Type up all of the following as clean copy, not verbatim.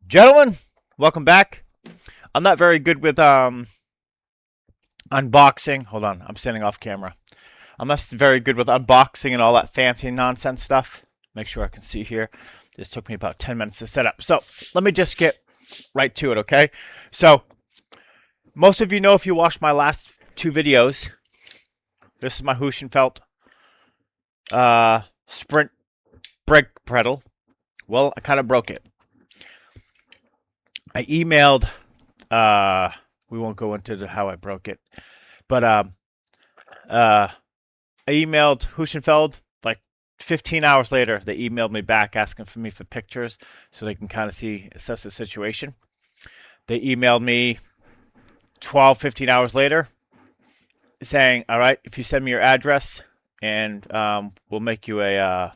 Gentlemen, welcome back. I'm not very good with unboxing. Hold on, I'm standing off camera. I'm not very good with unboxing and all that fancy nonsense stuff. Make sure I can see here. This took me about 10 minutes to set up. So let me just get right to it, okay? So most of you know if you watched my last two videos, this is my Heusinkveld Sprint brake pedal. Well, I kind of broke it. I emailed, we won't go into how I broke it, but I emailed Heusinkveld like 15 hours later. They emailed me back asking for me for pictures so they can kind of assess the situation. They emailed me 12, 15 hours later saying, all right, if you send me your address and we'll make you a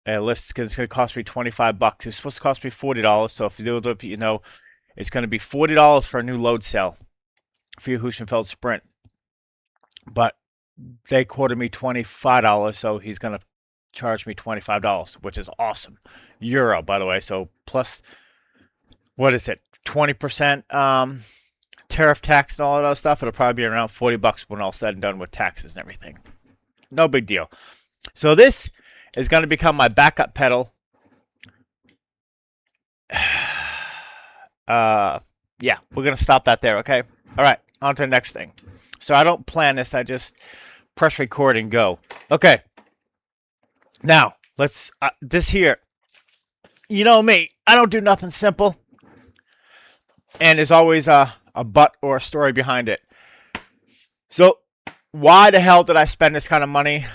list because it's going to cost me $25. It's supposed to cost me $40. So if you know, it's going to be $40 for a new load cell for your Heusinkveld Sprint. But they quoted me $25, so he's going to charge me $25, which is awesome. Euro, by the way. So plus, what is it? 20% tariff tax and all of that stuff. It'll probably be around $40 when all said and done with taxes and everything. No big deal. So this is going to become my backup pedal. Yeah, we're going to stop that there, okay? All right, on to the next thing. So I don't plan this. I just press record and go. Okay. Now, let's, this here, you know me, I don't do nothing simple. And there's always a but or a story behind it. So why the hell did I spend this kind of money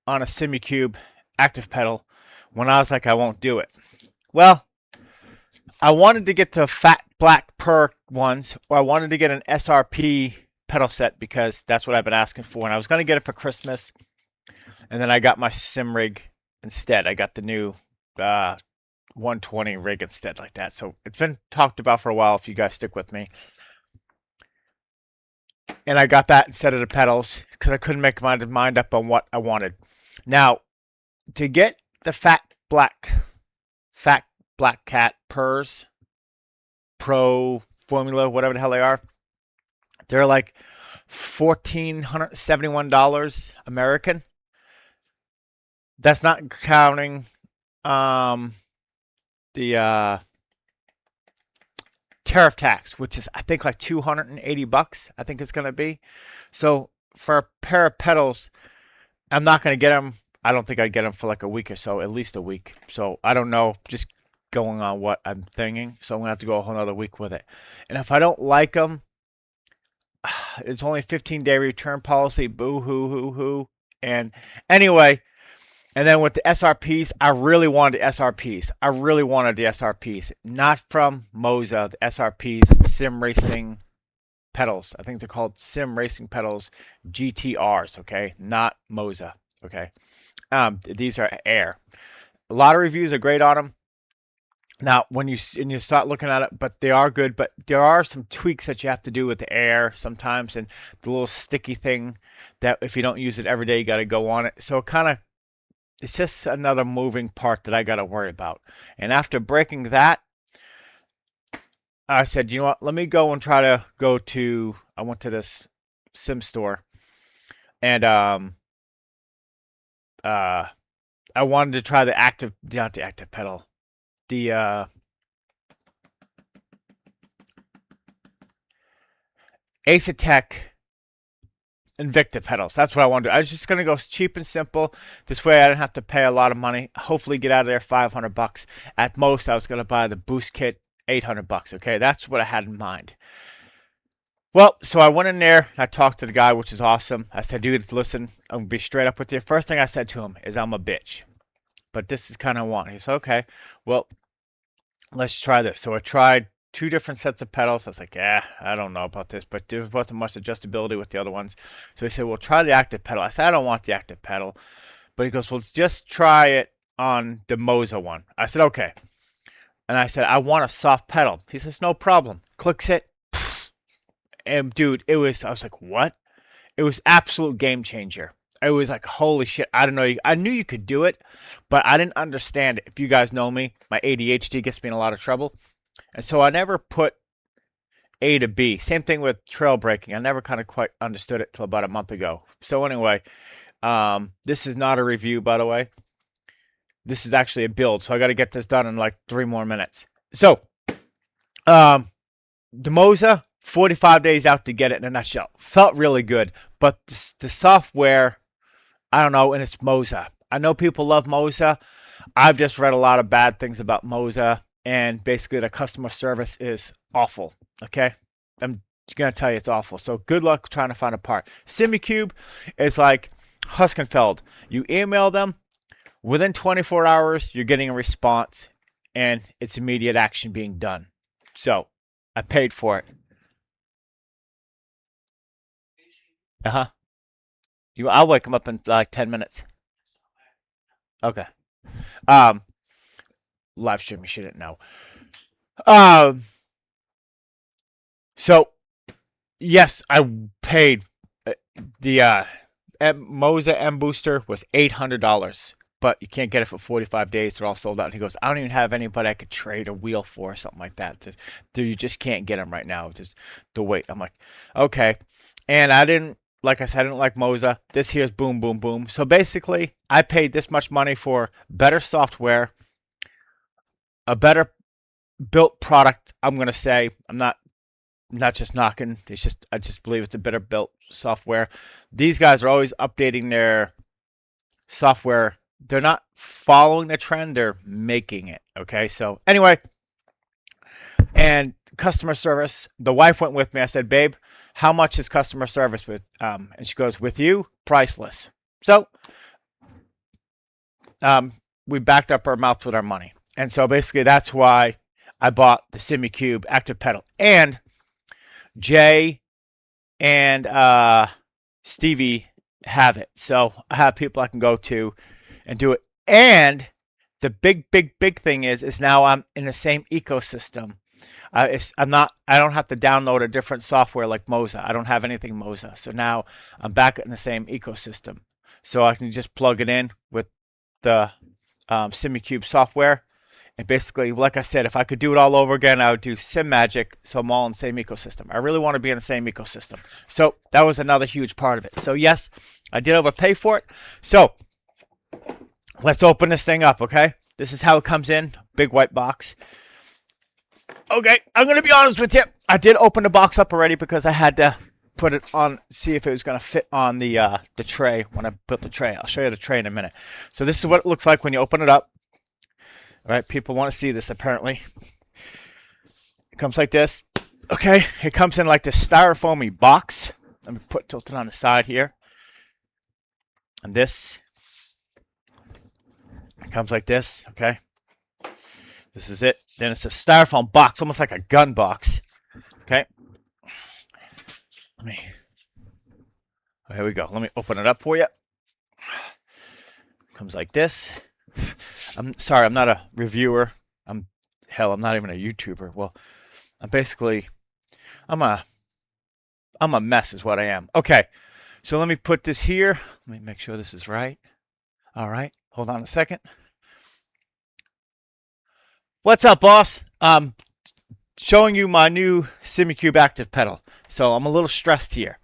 on a Simucube Active pedal when I was like, I won't do it? Well, I wanted to get the fat black per ones, or I wanted to get an SRP pedal set because that's what I've been asking for. And I was going to get it for Christmas. And then I got my sim rig instead. I got the new 120 rig instead, like that. So it's been talked about for a while if you guys stick with me. And I got that instead of the pedals because I couldn't make my mind up on what I wanted. Now, to get the fat black cat purs, pro formula, whatever the hell they are, they're like $1,471 American. That's not counting the tariff tax, which is I think like $280. I think it's gonna be. So for a pair of pedals, I'm not gonna get them. I don't think I'd get them for like a week or so, at least a week. So I don't know, just going on what I'm thinking. So I'm gonna have to go a whole other week with it. And if I don't like them, it's only a 15-day return policy. Boo hoo hoo hoo. And anyway, and then with the SRPs, I really wanted the SRPs. I really wanted the SRPs, not from Moza. The SRPs, Sim Racing pedals. I think they're called Sim Racing pedals GTRs. Okay, not Moza. Okay. These are Air. A lot of reviews are great on them. Now, when you start looking at it, but they are good, but there are some tweaks that you have to do with the Air sometimes, and the little sticky thing that if you don't use it every day, you got to go on it. So it's just another moving part that I got to worry about. And after breaking that, I said, you know what? Let me go and try to go to. I went to this sim store, and I wanted to try not the active pedal, the Ace Invicta pedals. That's what I wanted to do. I was just going to go cheap and simple. This way I didn't have to pay a lot of money. Hopefully get out of there $500. At most, I was going to buy the boost kit, $800. Okay, that's what I had in mind. Well, so I went in there. I talked to the guy, which is awesome. I said, dude, listen, I'm going to be straight up with you. First thing I said to him is I'm a bitch. But this is kind of what. He said, okay, well, let's try this. So I tried two different sets of pedals. I was like, yeah, I don't know about this, but there wasn't much adjustability with the other ones. So he said, well, try the active pedal. I said, I don't want the active pedal. But he goes, well, just try it on the Moza one. I said, okay. And I said, I want a soft pedal. He says, no problem. Clicks it. And dude, I was like, what? It was absolute game changer. It was like, holy shit, I don't know. I knew you could do it, but I didn't understand it. If you guys know me, my ADHD gets me in a lot of trouble. And so I never put A to B. Same thing with trail braking. I never kind of quite understood it till about a month ago. So anyway, this is not a review, by the way. This is actually a build, so I got to get this done in like 3 more minutes. So, the Moza, 45 days out to get it in a nutshell. Felt really good, but the software, I don't know, and it's Moza. I know people love Moza. I've just read a lot of bad things about Moza, and basically the customer service is awful. Okay, I'm gonna tell you it's awful. So good luck trying to find a part. Simucube is like Heusinkveld. You email them, within 24 hours you're getting a response, and it's immediate action being done. So I paid for it. I'll wake them up in like 10 minutes. Okay. Um, Live stream, you shouldn't know. Um, so yes, I paid the Moza M Booster was $800, but you can't get it for 45 days. They're all sold out. And he goes, I don't even have anybody I could trade a wheel for or something like that. You just can't get them right now. Just the wait. I'm like, okay. And I didn't, like I said, I didn't like Moza. This here's boom, boom, boom. So basically, I paid this much money for better software, a better built product. I'm gonna say, I'm not just knocking. It's just, I just believe it's a better built software. These guys are always updating their software. They're not following the trend, they're making it. Okay, so anyway, and customer service, the wife went with me. I said, babe, how much is customer service with and she goes, with you, priceless. So we backed up our mouth with our money. And so basically that's why I bought the Simucube Active pedal. And Jay and Stevie have it. So I have people I can go to and do it. And the big thing is now I'm in the same ecosystem. I don't have to download a different software like Moza. I don't have anything Moza. So now I'm back in the same ecosystem. So I can just plug it in with the Simucube software. And basically, like I said, if I could do it all over again, I would do SimMagic, so I'm all in the same ecosystem. I really want to be in the same ecosystem. So that was another huge part of it. So yes, I did overpay for it. So let's open this thing up, okay? This is how it comes in, big white box. Okay, I'm going to be honest with you. I did open the box up already because I had to put it on, see if it was going to fit on the tray when I built the tray. I'll show you the tray in a minute. So this is what it looks like when you open it up. All right, people want to see this apparently. It comes like this. Okay, it comes in like this styrofoamy box. Let me tilt it on the side here. And this, it comes like this, okay? This is it. Then it's a styrofoam box, almost like a gun box. Okay. Here we go. Let me open it up for you. Comes like this. I'm sorry, I'm not a reviewer. I'm not even a YouTuber. Well, I'm a mess is what I am. Okay. So let me put this here. Let me make sure this is right. All right. Hold on a second. What's up, boss? Showing you my new Simucube Active pedal. So I'm a little stressed here.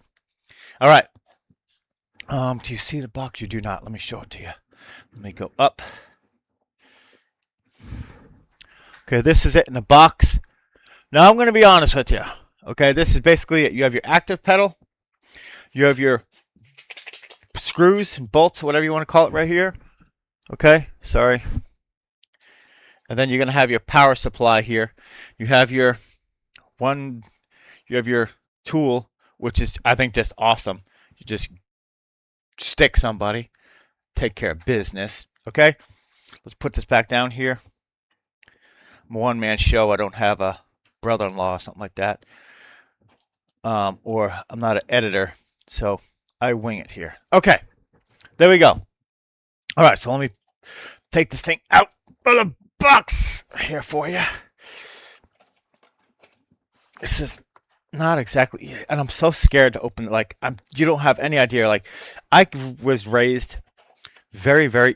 All right. Do you see the box? You do not. Let me show it to you. Let me go up. Okay, this is it in the box. Now I'm going to be honest with you. Okay, this is basically it. You have your active pedal. You have your screws and bolts, whatever you want to call it right here. Okay, sorry. And then you're going to have your power supply here. You have your tool, which is, I think, just awesome. You just stick somebody, take care of business. Okay, let's put this back down here. I'm a one-man show. I don't have a brother-in-law or something like that. Or I'm not an editor, so I wing it here. Okay, there we go. All right, so let me take this thing out of the box here for you. This is Not exactly. And I'm so scared to open it. Like, you don't have any idea. Like, I was raised very, very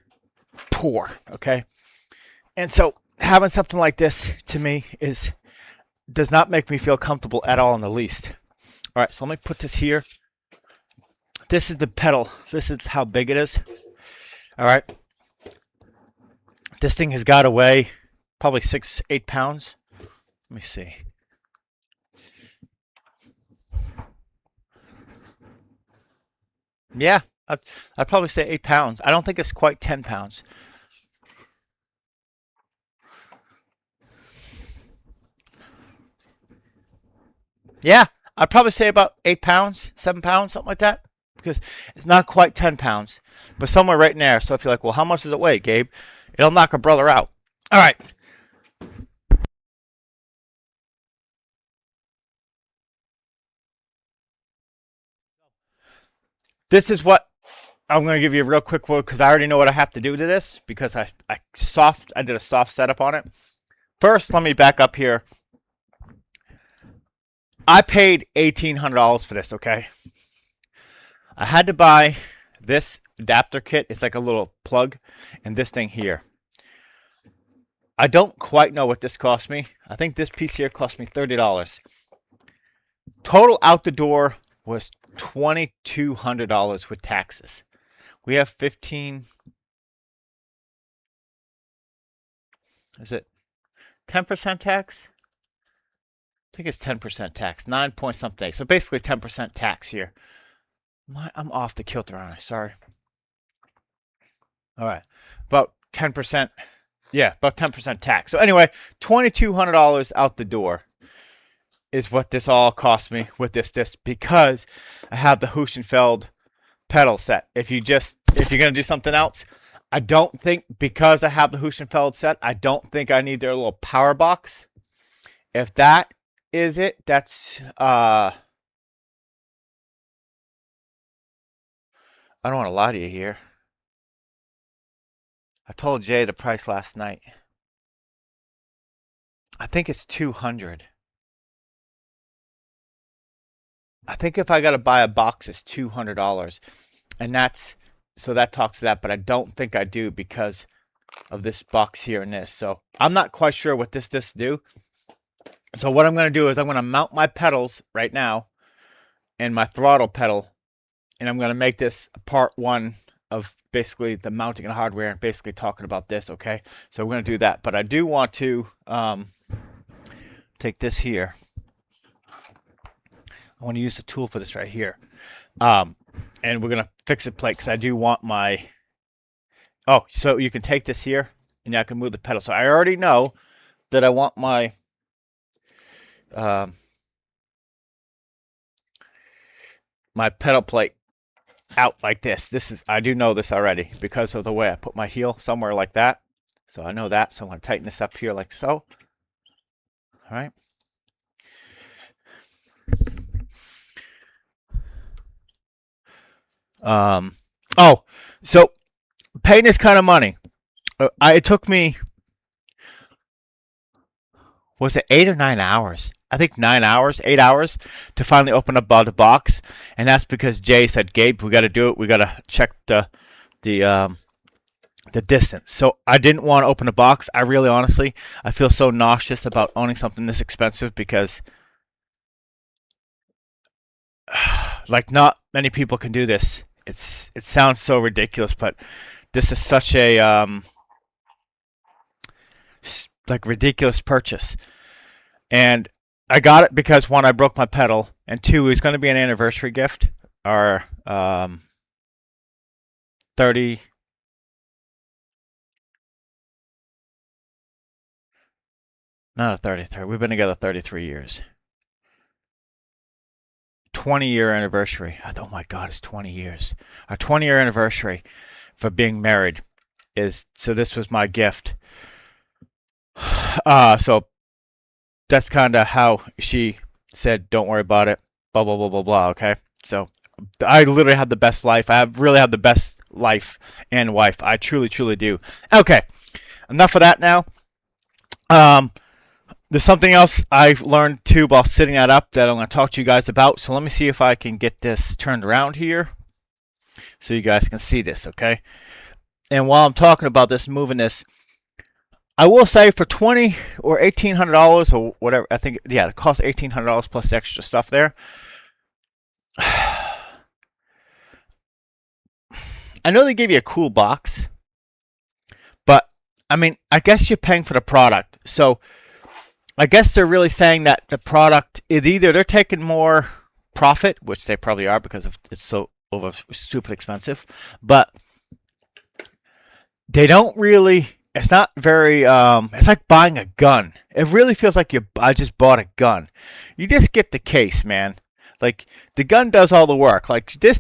poor, okay? And so having something like this to me does not make me feel comfortable at all in the least. All right, so let me put this here. This is the pedal. This is how big it is. All right. This thing has got to weigh probably 8 pounds. Let me see. Yeah, I'd probably say 8 pounds. I don't think it's quite 10 pounds. Yeah, I'd probably say about 8 pounds, 7 pounds, something like that. Because it's not quite 10 pounds, but somewhere right in there. So if you're like, well, how much does it weigh, Gabe? It'll knock a brother out. All right. This is what I'm going to give you a real quick word because I already know what I have to do to this because I did a soft setup on it. First, let me back up here. I paid $1,800 for this, okay? I had to buy this adapter kit. It's like a little plug and this thing here. I don't quite know what this cost me. I think this piece here cost me $30. Total out the door was $2,200 with taxes. We have 15. Is it 10% tax? I think it's 10% tax. 9 point something. So basically 10% tax here. I'm off the kilter on it. Sorry. All right. About 10%. Yeah, about 10% tax. So anyway, $2,200 out the door is what this all cost me with this disc because I have the Heusinkveld pedal set. If you're gonna do something else, I don't think because I have the Heusinkveld set, I don't think I need their little power box. If that is it, that's I don't want to lie to you here. I told Jay the price last night. I think it's 200. I think if I got to buy a box, it's $200, and that talks to that. But I don't think I do because of this box here and this. So I'm not quite sure what this do. So what I'm going to do is I'm going to mount my pedals right now and my throttle pedal, and I'm going to make this part one of basically the mounting and hardware and basically talking about this. Okay, so we're going to do that. But I do want to take this here. I want to use the tool for this right here. And we're going to fix it plate because I do want my... Oh, so you can take this here and I can move the pedal. So I already know that I want my... my pedal plate out like this. I do know this already because of the way I put my heel somewhere like that. So I know that. So I'm going to tighten this up here like so. All right. Oh, so paying this kind of money. It took me, was it 8 or 9 hours? I think 9 hours, 8 hours to finally open up the box, and that's because Jay said, "Gabe, we got to do it. We got to check the distance." So I didn't want to open the box. I really, honestly, I feel so nauseous about owning something this expensive because, like, not many people can do this. It sounds so ridiculous, but this is such a like ridiculous purchase. And I got it because one, I broke my pedal, and two, it's going to be an anniversary gift. Our 30. Not a 33. We've been together 33 years. 20-year anniversary. Oh my God, it's 20 years. Our 20-year anniversary for being married so this was my gift. So that's kind of how she said, "Don't worry about it." Blah blah blah blah blah. Okay, so I literally have the best life. I really have the best life and wife. I truly truly do. Okay, enough of that now. There's something else I've learned too while sitting that up that I'm going to talk to you guys about. So let me see if I can get this turned around here so you guys can see this, okay? And while I'm talking about this, moving this, I will say for $20 or $1,800 or whatever, I think, yeah, it costs $1,800 plus the extra stuff there. I know they give you a cool box, but I mean, I guess you're paying for the product. So I guess they're really saying that the product is either they're taking more profit, which they probably are because it's so stupid expensive, but they don't really. It's not very. It's like buying a gun. It really feels like I just bought a gun. You just get the case, man. Like the gun does all the work. Like this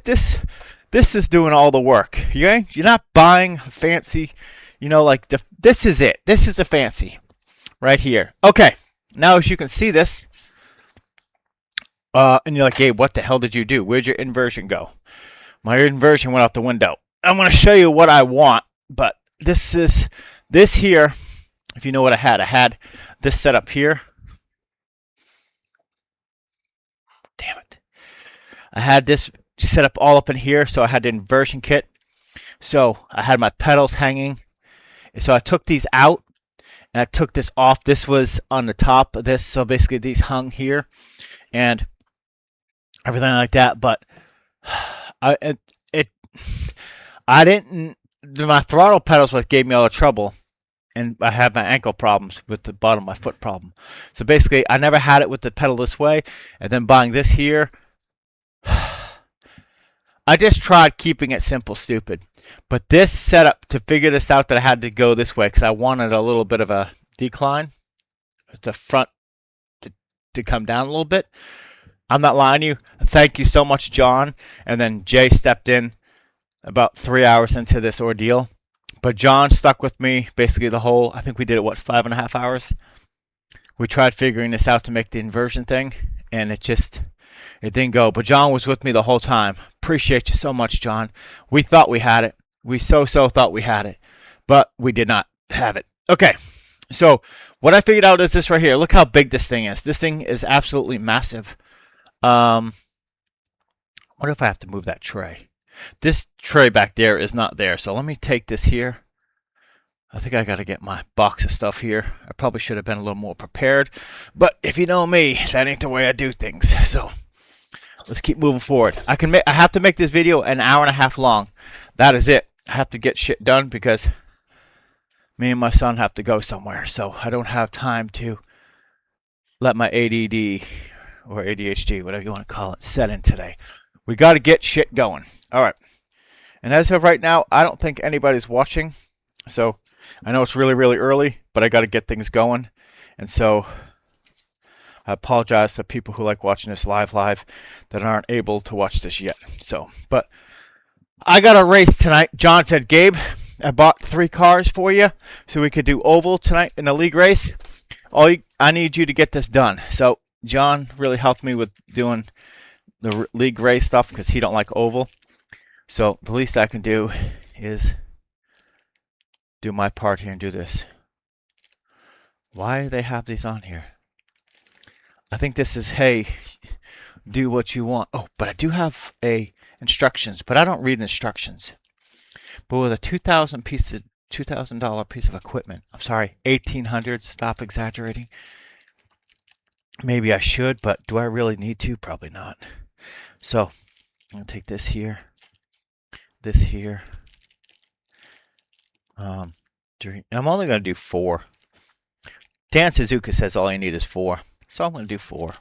is doing all the work. You're not buying a fancy. Like this is it. This is the fancy, right here. Okay. Now as you can see this, and you're like, Gabe, what the hell did you do? Where'd your inversion go? My inversion went out the window. I'm going to show you what I want, but this here, if you know what I had this set up here. Damn it. I had this set up all up in here, so I had the inversion kit. So I had my pedals hanging. So I took these out, and I took this off. This was on the top of this, so basically these hung here, and everything like that. But my throttle pedals what gave me all the trouble. And I have my ankle problems with the bottom of my foot problem. So basically, I never had it with the pedal this way. And then buying this here, I just tried keeping it simple, stupid. But this setup, to figure this out, that I had to go this way because I wanted a little bit of a decline. The front to come down a little bit. I'm not lying to you. Thank you so much, John. And then Jay stepped in about 3 hours into this ordeal. But John stuck with me basically the whole, I think we did it, 5.5 hours? We tried figuring this out to make the inversion thing, and it didn't go. But John was with me the whole time. Appreciate you so much, John. We thought we had it. We so thought we had it. But we did not have it. Okay, so what I figured out is this right here. Look how big this thing is. This thing is absolutely massive. What if I have to move that tray? This tray back there is not there, so let me take this here. I think I got to get my box of stuff here. I probably should have been a little more prepared, but if you know me, that ain't the way I do things. So let's keep moving forward. I have to make this video an hour and a half long. That is it. I have to get shit done because me and my son have to go somewhere, so I don't have time to let my ADD or ADHD, whatever you want to call it, set in today. We got to get shit going. All right. And as of right now, I don't think anybody's watching. So I know it's really, really early, but I got to get things going. And so I apologize to people who like watching this live that aren't able to watch this yet. So, but I got a race tonight. John said, Gabe, I bought 3 cars for you so we could do oval tonight in the league race. I need you to get this done. So John really helped me with doing the league race stuff because he don't like oval. So the least I can do is do my part here and do this. Why do they have these on here? I think this is, hey, do what you want. Oh, but I do have instructions, but I don't read instructions. But with a $2,000 piece of equipment, I'm sorry, $1,800. Stop exaggerating. Maybe I should, but do I really need to? Probably not. So I'm gonna take this here, this here. I'm only gonna do 4. Dan Suzuka says all you need is 4, so I'm gonna do 4.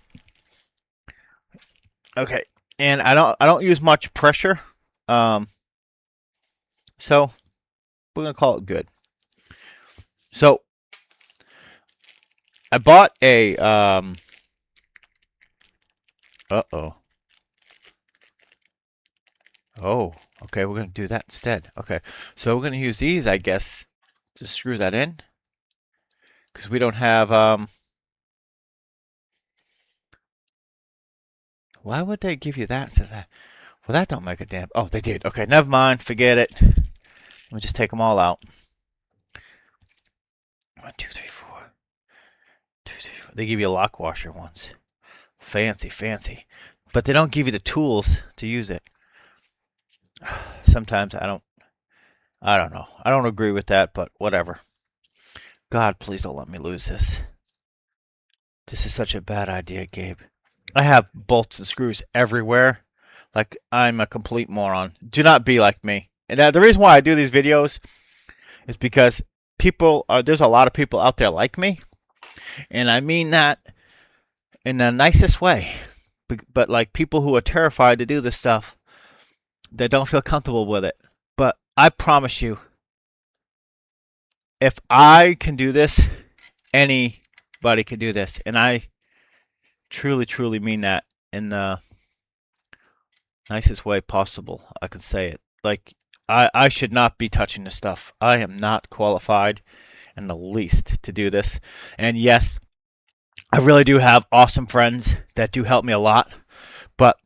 Okay, and I don't use much pressure, so we're gonna call it good. So I bought a Oh, okay, we're going to do that instead. Okay, so we're going to use these, I guess, to screw that in. Because we don't have, why would they give you that? Well, that don't make a damn, oh, they did. Okay, never mind, forget it. Let me just take them all out. 1, 2, 3, 4. 2, 3, They give you lock washer ones. Fancy, fancy. But they don't give you the tools to use it. Sometimes I don't know. I don't agree with that, but whatever. God, please don't let me lose this. This is such a bad idea, Gabe. I have bolts and screws everywhere. Like, I'm a complete moron. Do not be like me. And the reason why I do these videos is because there's a lot of people out there like me. And I mean that in the nicest way. But like people who are terrified to do this stuff, that don't feel comfortable with it. But I promise you, if I can do this, anybody can do this. And I truly, truly mean that in the nicest way possible. I can say it. Like, I should not be touching this stuff. I am not qualified in the least to do this. And yes, I really do have awesome friends that do help me a lot. But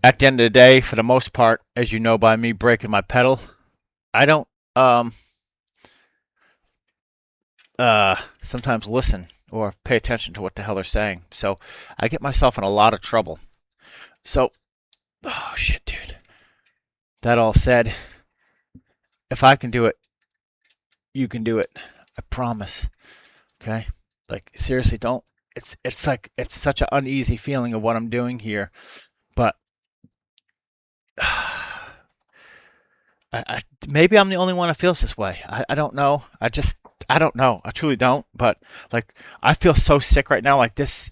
at the end of the day, for the most part, as you know by me breaking my pedal, I don't sometimes listen or pay attention to what the hell they're saying. So I get myself in a lot of trouble. So, oh shit, dude. That all said, if I can do it, you can do it. I promise. Okay? Like, seriously, don't. It's like, it's such an uneasy feeling of what I'm doing here. But maybe I'm the only one that feels this way. I don't know. I don't know. I truly don't. But like, I feel so sick right now. Like this,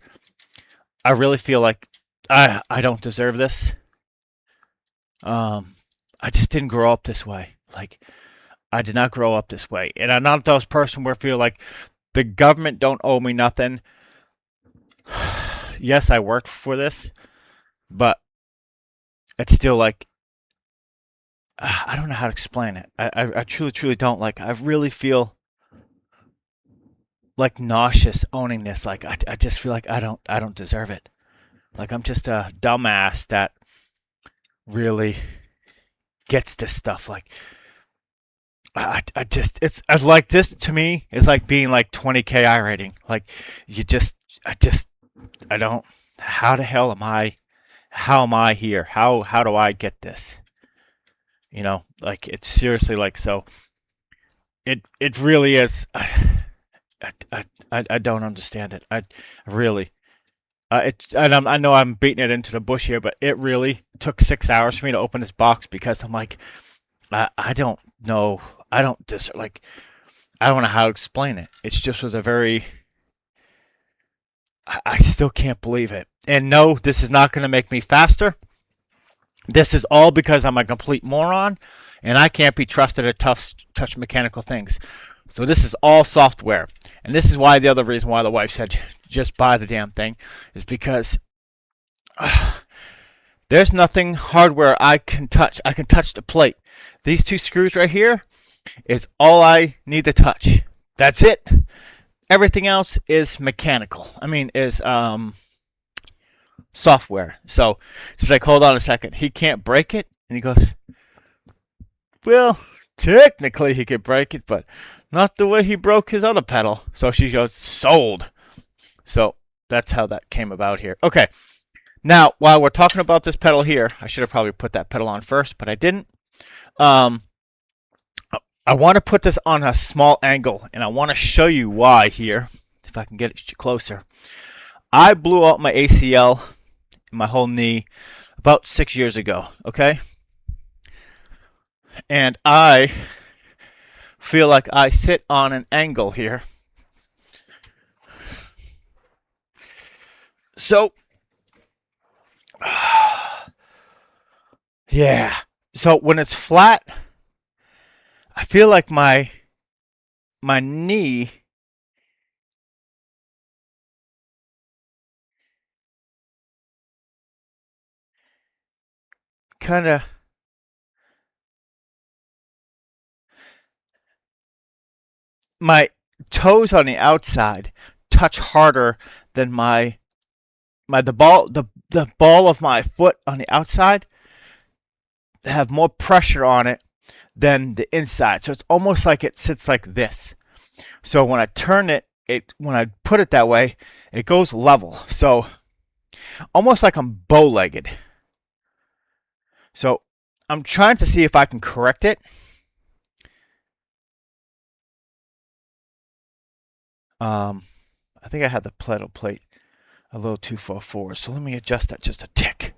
I really feel like I don't deserve this. I just didn't grow up this way. Like, I did not grow up this way, and I'm not those person where I feel like the government don't owe me nothing. Yes, I worked for this, but it's still like, I don't know how to explain it. I truly, truly don't. Like, I really feel like nauseous owning this. Like, I just feel like I don't deserve it. Like, I'm just a dumbass that really gets this stuff. Like, I just, it's as like this to me is like being like 20K I rating. Like, I don't. How the hell am I? How am I here? How do I get this? You know, like, it's seriously like, so. It really is. I don't understand it. I really. I know I'm beating it into the bush here, but it really took 6 hours for me to open this box because I'm like, I don't know. I don't like. I don't know how to explain it. It's just was a very. I still can't believe it. And no, this is not going to make me faster. This is all because I'm a complete moron, and I can't be trusted to touch mechanical things. So this is all software. And this is why the other reason why the wife said just buy the damn thing is because there's nothing hardware I can touch. I can touch the plate. These two screws right here is all I need to touch. That's it. Everything else is mechanical. I mean, is software. So she's like, hold on a second. He can't break it? And he goes, well, technically he could break it, but not the way he broke his other pedal. So she goes, sold. So that's how that came about here. Okay. Now, while we're talking about this pedal here, I should have probably put that pedal on first, but I didn't. I want to put this on a small angle, and I want to show you why here, if I can get it closer. I blew out my ACL, my whole knee, about 6 years ago, okay? And I feel like I sit on an angle here. So, yeah. So when it's flat, I feel like my knee kind of my toes on the outside touch harder than the ball of my foot on the outside have more pressure on it than the inside. So it's almost like it sits like this. So when I turn it, when I put it that way, it goes level. So almost like I'm bow-legged. So I'm trying to see if I can correct it. I think I had the pedal plate a little too far forward. So let me adjust that just a tick.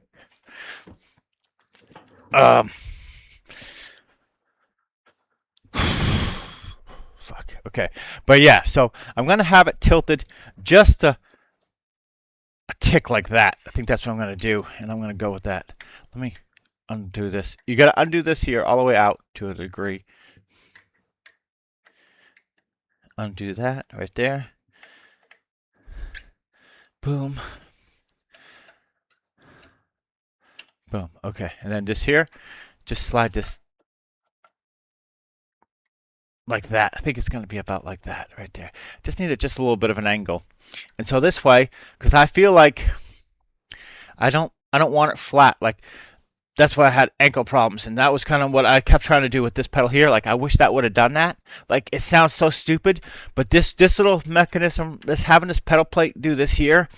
Fuck. Okay. But yeah, so I'm going to have it tilted just a tick like that. I think that's what I'm going to do, and I'm going to go with that. Let me undo this. You got to undo this here all the way out to a degree. Undo that right there. Boom. Boom. Okay. And then just here, just slide this like that. I think it's going to be about like that right there. Just need it just a little bit of an angle. And so this way, because I feel like I don't want it flat. Like that's why I had ankle problems, and that was kind of what I kept trying to do with this pedal here. Like I wish that would have done that. Like it sounds so stupid, but this little mechanism, having this pedal plate do this here,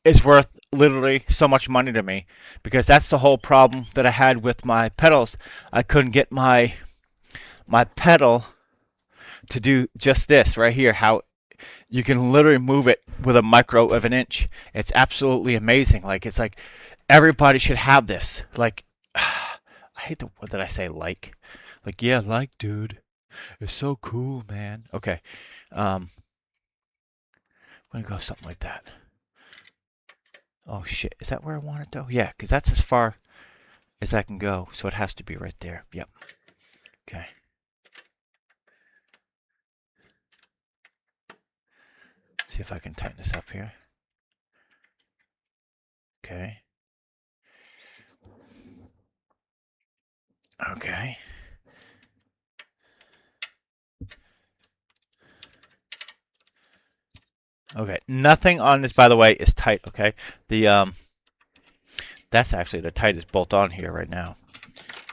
is worth literally so much money to me, because that's the whole problem that I had with my pedals. I couldn't get my pedal to do just this right here. How you can literally move it with a micro of an inch. It's absolutely amazing. Like it's like everybody should have this. Like I hate the, what did I say? Like yeah, like dude, it's so cool, man. Okay, I'm gonna go something like that. Oh shit, is that where I want it though? Yeah, because that's as far as I can go, so it has to be right there. Yep. Okay. See if I can tighten this up here. Okay. Okay. Okay. Nothing on this, by the way, is tight. Okay. The that's actually the tightest bolt on here right now.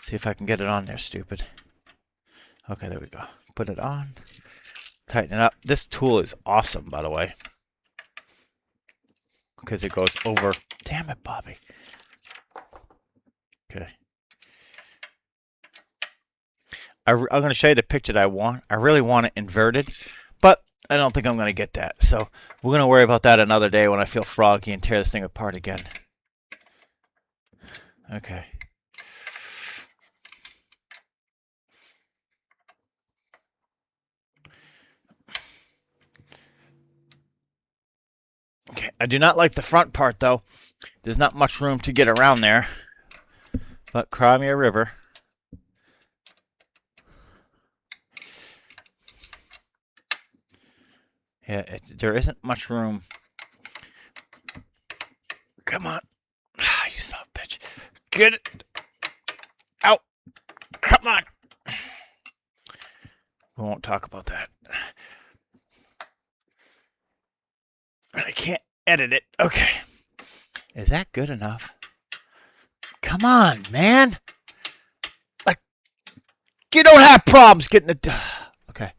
See if I can get it on there, stupid. Okay, there we go. Put it on. Tighten it up. This tool is awesome, by the way, because it goes over. Damn it, Bobby. Okay. I'm going to show you the picture that I want. I really want it inverted, but I don't think I'm going to get that. So we're going to worry about that another day when I feel froggy and tear this thing apart again. Okay. Okay. I do not like the front part, though. There's not much room to get around there. But cry me a river. Yeah, there isn't much room. Come on. Ah, you son of a bitch. Get it out. Come on. We won't talk about that. I can't edit it. Okay. Is that good enough? Come on, man. Like, you don't have problems getting it. Okay.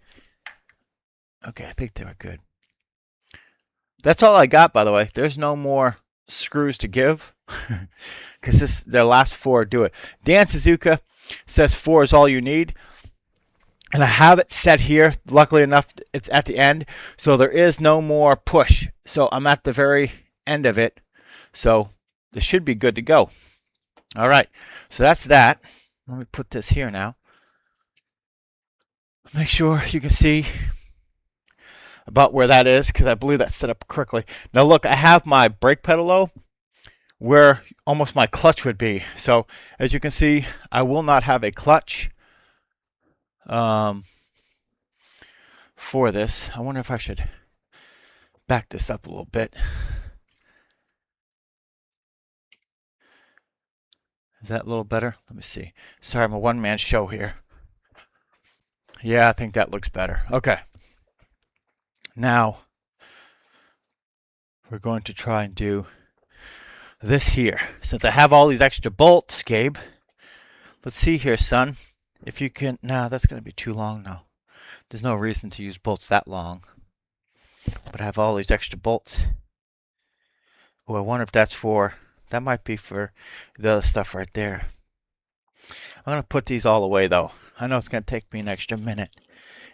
Okay, I think they were good. That's all I got, by the way. There's no more screws to give, because the last 4 do it. Dan Suzuka says 4 is all you need, and I have it set here. Luckily enough, it's at the end, so there is no more push. So I'm at the very end of it, so this should be good to go. All right, so that's that. Let me put this here now. Make sure you can see about where that is, because I believe that's set up correctly. Now look, I have my brake pedal low where almost my clutch would be. So as you can see, I will not have a clutch for this. I wonder if I should back this up a little bit. Is that a little better? Let me see. Sorry, I'm a one-man show here. Yeah, I think that looks better. Okay. Now, we're going to try and do this here. Since I have all these extra bolts, Gabe, let's see here, son. If you can... No, that's going to be too long now. There's no reason to use bolts that long. But I have all these extra bolts. Oh, I wonder if that's for, that might be for the other stuff right there. I'm going to put these all away though. I know it's going to take me an extra minute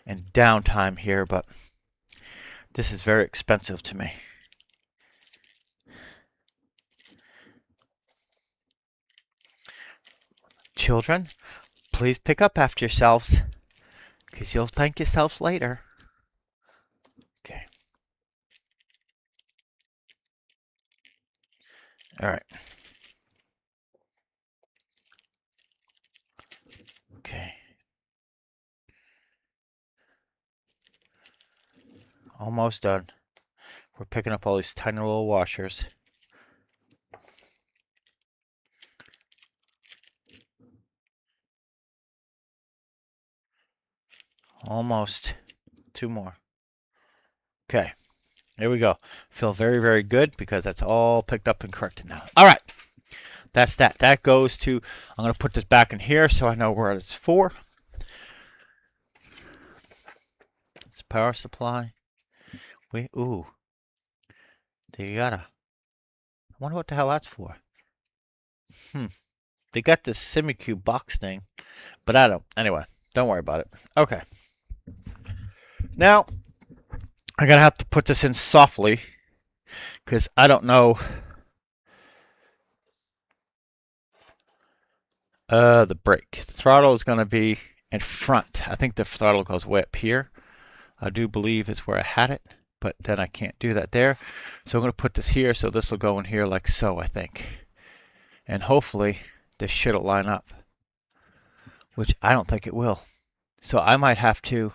and downtime here, but this is very expensive to me. Children, please pick up after yourselves, because you'll thank yourselves later. Okay. All right. Okay. Almost done. We're picking up all these tiny little washers. Almost. 2 more. Okay. There we go. Feel very, very good because that's all picked up and corrected now. All right. That's that. That goes to, I'm going to put this back in here so I know where it's for. It's power supply. Ooh. They I wonder what the hell that's for. They got this Simucube box thing, but I don't. Anyway, don't worry about it. Okay. Now, I'm going to have to put this in softly because I don't know. The brake. The throttle is going to be in front. I think the throttle goes way up here. I do believe is where I had it, but then I can't do that there. So I'm going to put this here, so this will go in here like so, I think. And hopefully this shit will line up, which I don't think it will. So I might have to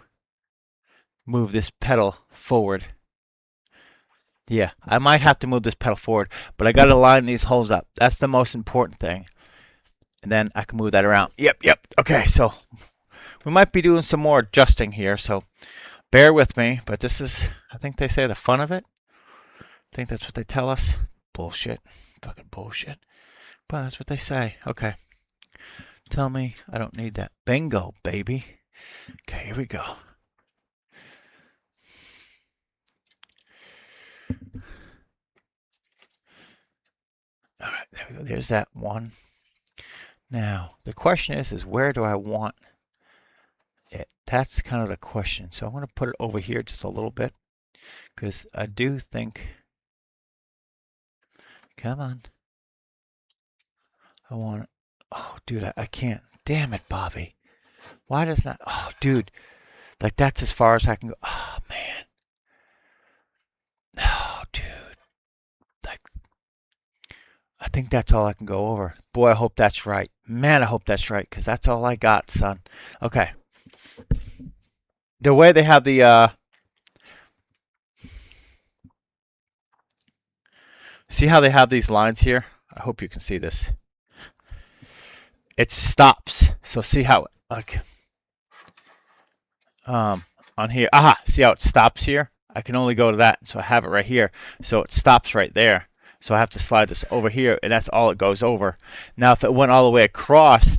move this pedal forward. Yeah, I might have to move this pedal forward, but I got to line these holes up. That's the most important thing. And then I can move that around. Yep. Okay, so we might be doing some more adjusting here, so bear with me. But this is, I think they say, the fun of it. I think that's what they tell us. Bullshit. Fucking bullshit. But that's what they say. Okay. Tell me I don't need that. Bingo, baby. Okay, here we go. All right, there we go. There's that one. Now, the question is where do I want it? That's kind of the question. So I'm going to put it over here just a little bit because I do think, come on. I want it. Oh, dude, I can't. Damn it, Bobby. Why does not? Oh, dude. Like, that's as far as I can go. Oh, man. Oh, dude. Like, I think that's all I can go over. Boy, I hope that's right. Man, I hope that's right, because that's all I got, son. Okay. The way they have the, see how they have these lines here? I hope you can see this. It stops. So see how, like, on here. Aha, see how it stops here? I can only go to that, so I have it right here. So it stops right there. So I have to slide this over here, and that's all it goes over. Now, if it went all the way across,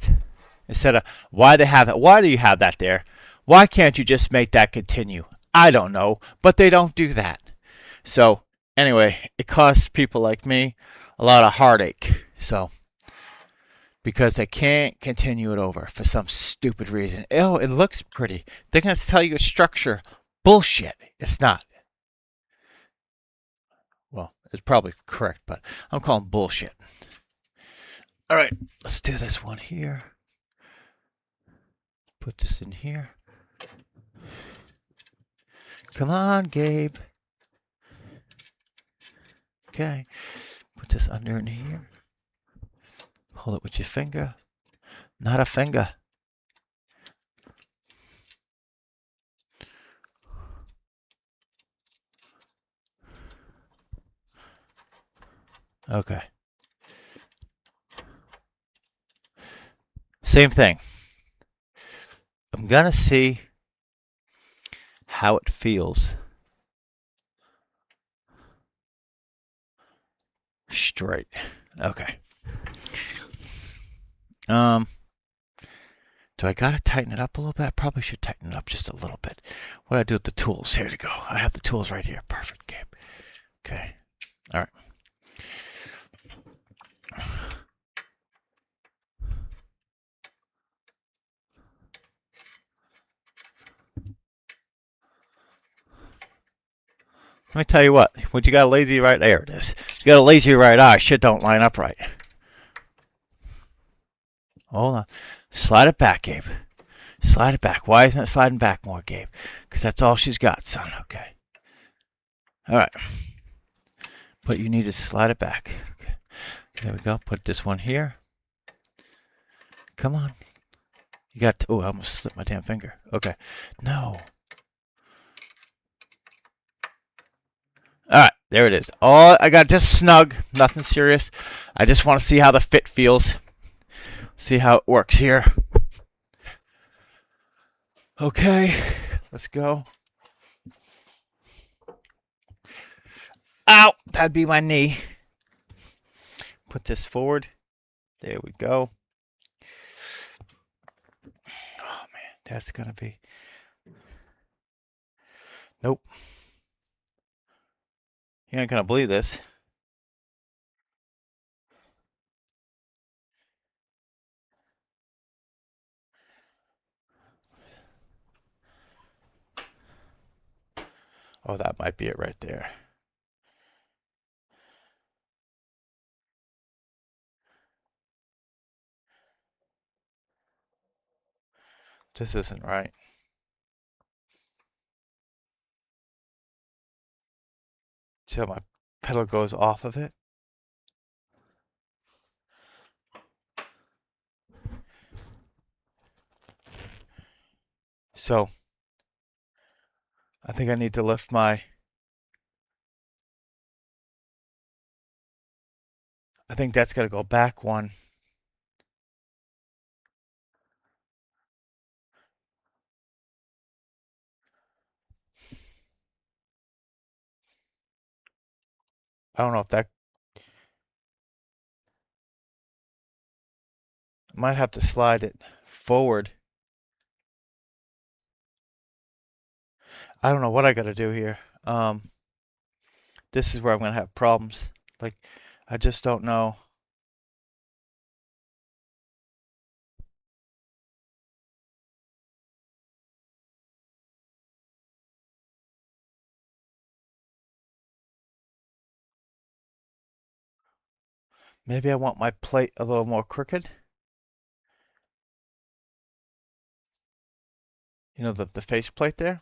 instead of, why do you have that there? Why can't you just make that continue? I don't know, but they don't do that. So, anyway, it costs people like me a lot of heartache. So, because they can't continue it over for some stupid reason. Oh, it looks pretty. They're going to tell you it's structure. Bullshit. It's not. Well, it's probably correct, but I'm calling bullshit. All right, let's do this one here. Put this in here. Come on, Gabe. Okay. Put this under in here. Hold it with your finger. Not a finger. Okay. Same thing. I'm going to see how it feels. Straight. Okay. Do I gotta tighten it up a little bit? I probably should tighten it up just a little bit. What do I do with the tools? Here to go. I have the tools right here. Perfect, Gabe. Okay. All right. Let me tell you what. When you got a lazy right, there it is. You got a lazy right eye. Shit don't line up right. Hold on. Slide it back, Gabe. Slide it back. Why isn't it sliding back more, Gabe? Because that's all she's got, son. Okay. All right. But you need to slide it back. Okay. There we go. Put this one here. Come on. You got to, oh, I almost slipped my damn finger. Okay. No. All right. There it is. All I got just snug. Nothing serious. I just want to see how the fit feels. See how it works here. Okay. Let's go. Ow. That'd be my knee. Put this forward. There we go. Oh, man. That's going to be... Nope. You ain't going to believe this. Oh, that might be it right there. This isn't right. See how my pedal goes off of it? So, I think I need to lift my... I think that's got to go back one. I don't know if that... I might have to slide it forward. I don't know what I got to do here. This is where I'm going to have problems. Like, I just don't know. Maybe I want my plate a little more crooked. You know, the face plate there.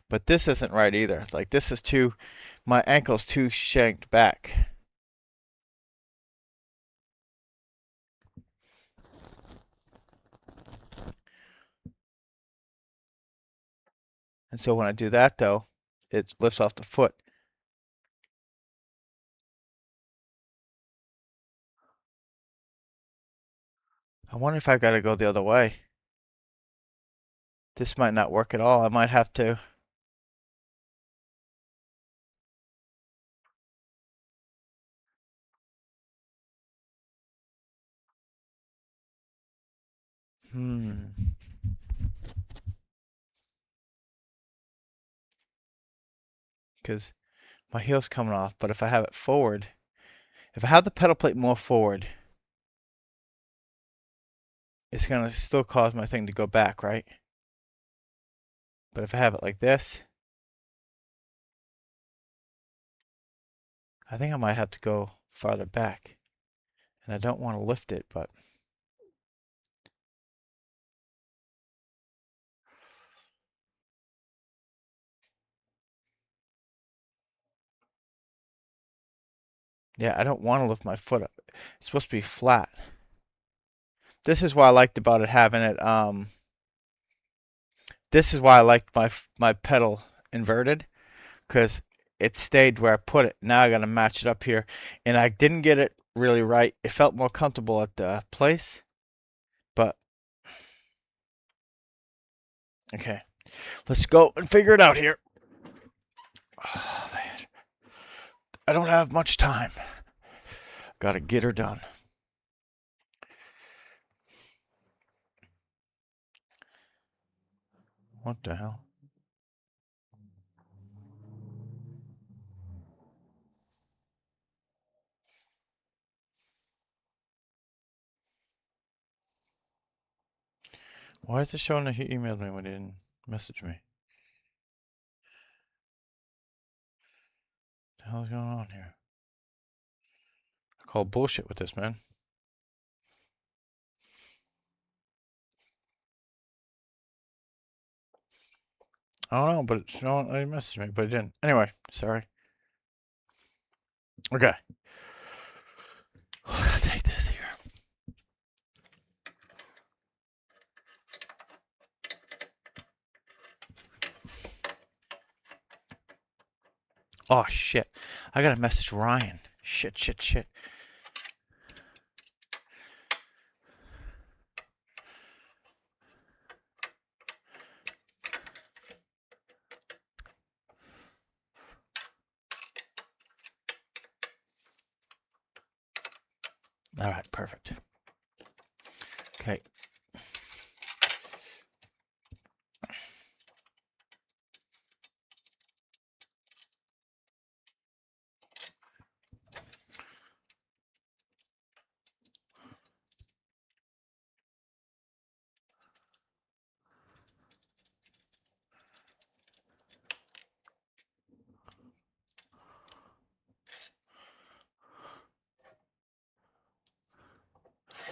But this isn't right either. Like, this is too... My ankle's too shanked back. And so when I do that, though, it lifts off the foot. I wonder if I got to go the other way. This might not work at all. I might have to... Because my heel's coming off, but if I have it forward, if I have the pedal plate more forward, it's going to still cause my thing to go back, right? But if I have it like this, I think I might have to go farther back. And I don't want to lift it, but... Yeah, I don't want to lift my foot up. It's supposed to be flat. This is why I liked about it having it, this is why I liked my pedal inverted, because it stayed where I put it. Now I got to match it up here. And I didn't get it really right. It felt more comfortable at the place, but... Okay, let's go and figure it out here. Oh, man. I don't have much time. Gotta get her done. What the hell? Why is it showing that he emailed me when he didn't message me? What the hell is going on here? I call bullshit with this, man. I don't know, but it's showing he messaged me, but he didn't. Anyway, sorry. Okay. I'll take this here. Oh, shit. I gotta message Ryan. Shit. All right, perfect. Okay.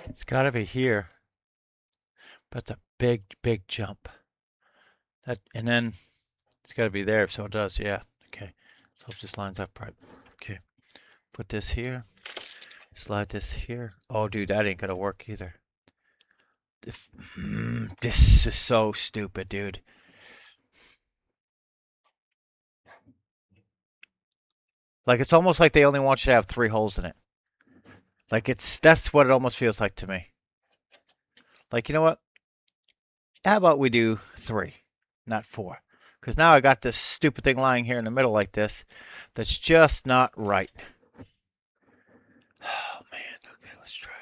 It's gotta be here. But it's a big jump. And then it's gotta be there, so it does, yeah. Okay. So it just lines up right. Okay. Put this here. Slide this here. Oh, dude, that ain't gonna work either. This is so stupid, dude. Like, it's almost like they only want you to have 3 holes in it. Like, that's what it almost feels like to me. Like, you know what? How about we do 3, not 4? Because now I got this stupid thing lying here in the middle like this. That's just not right. Oh, man. Okay, let's try it.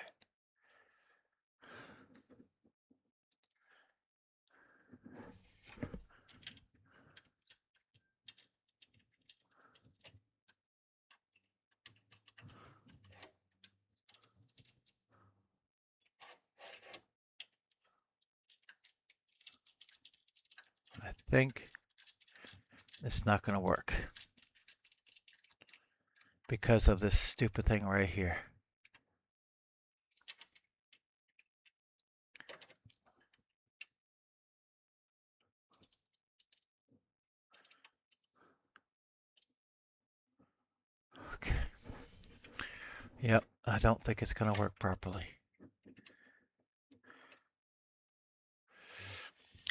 I think it's not going to work because of this stupid thing right here. Okay. Yep, I don't think it's going to work properly.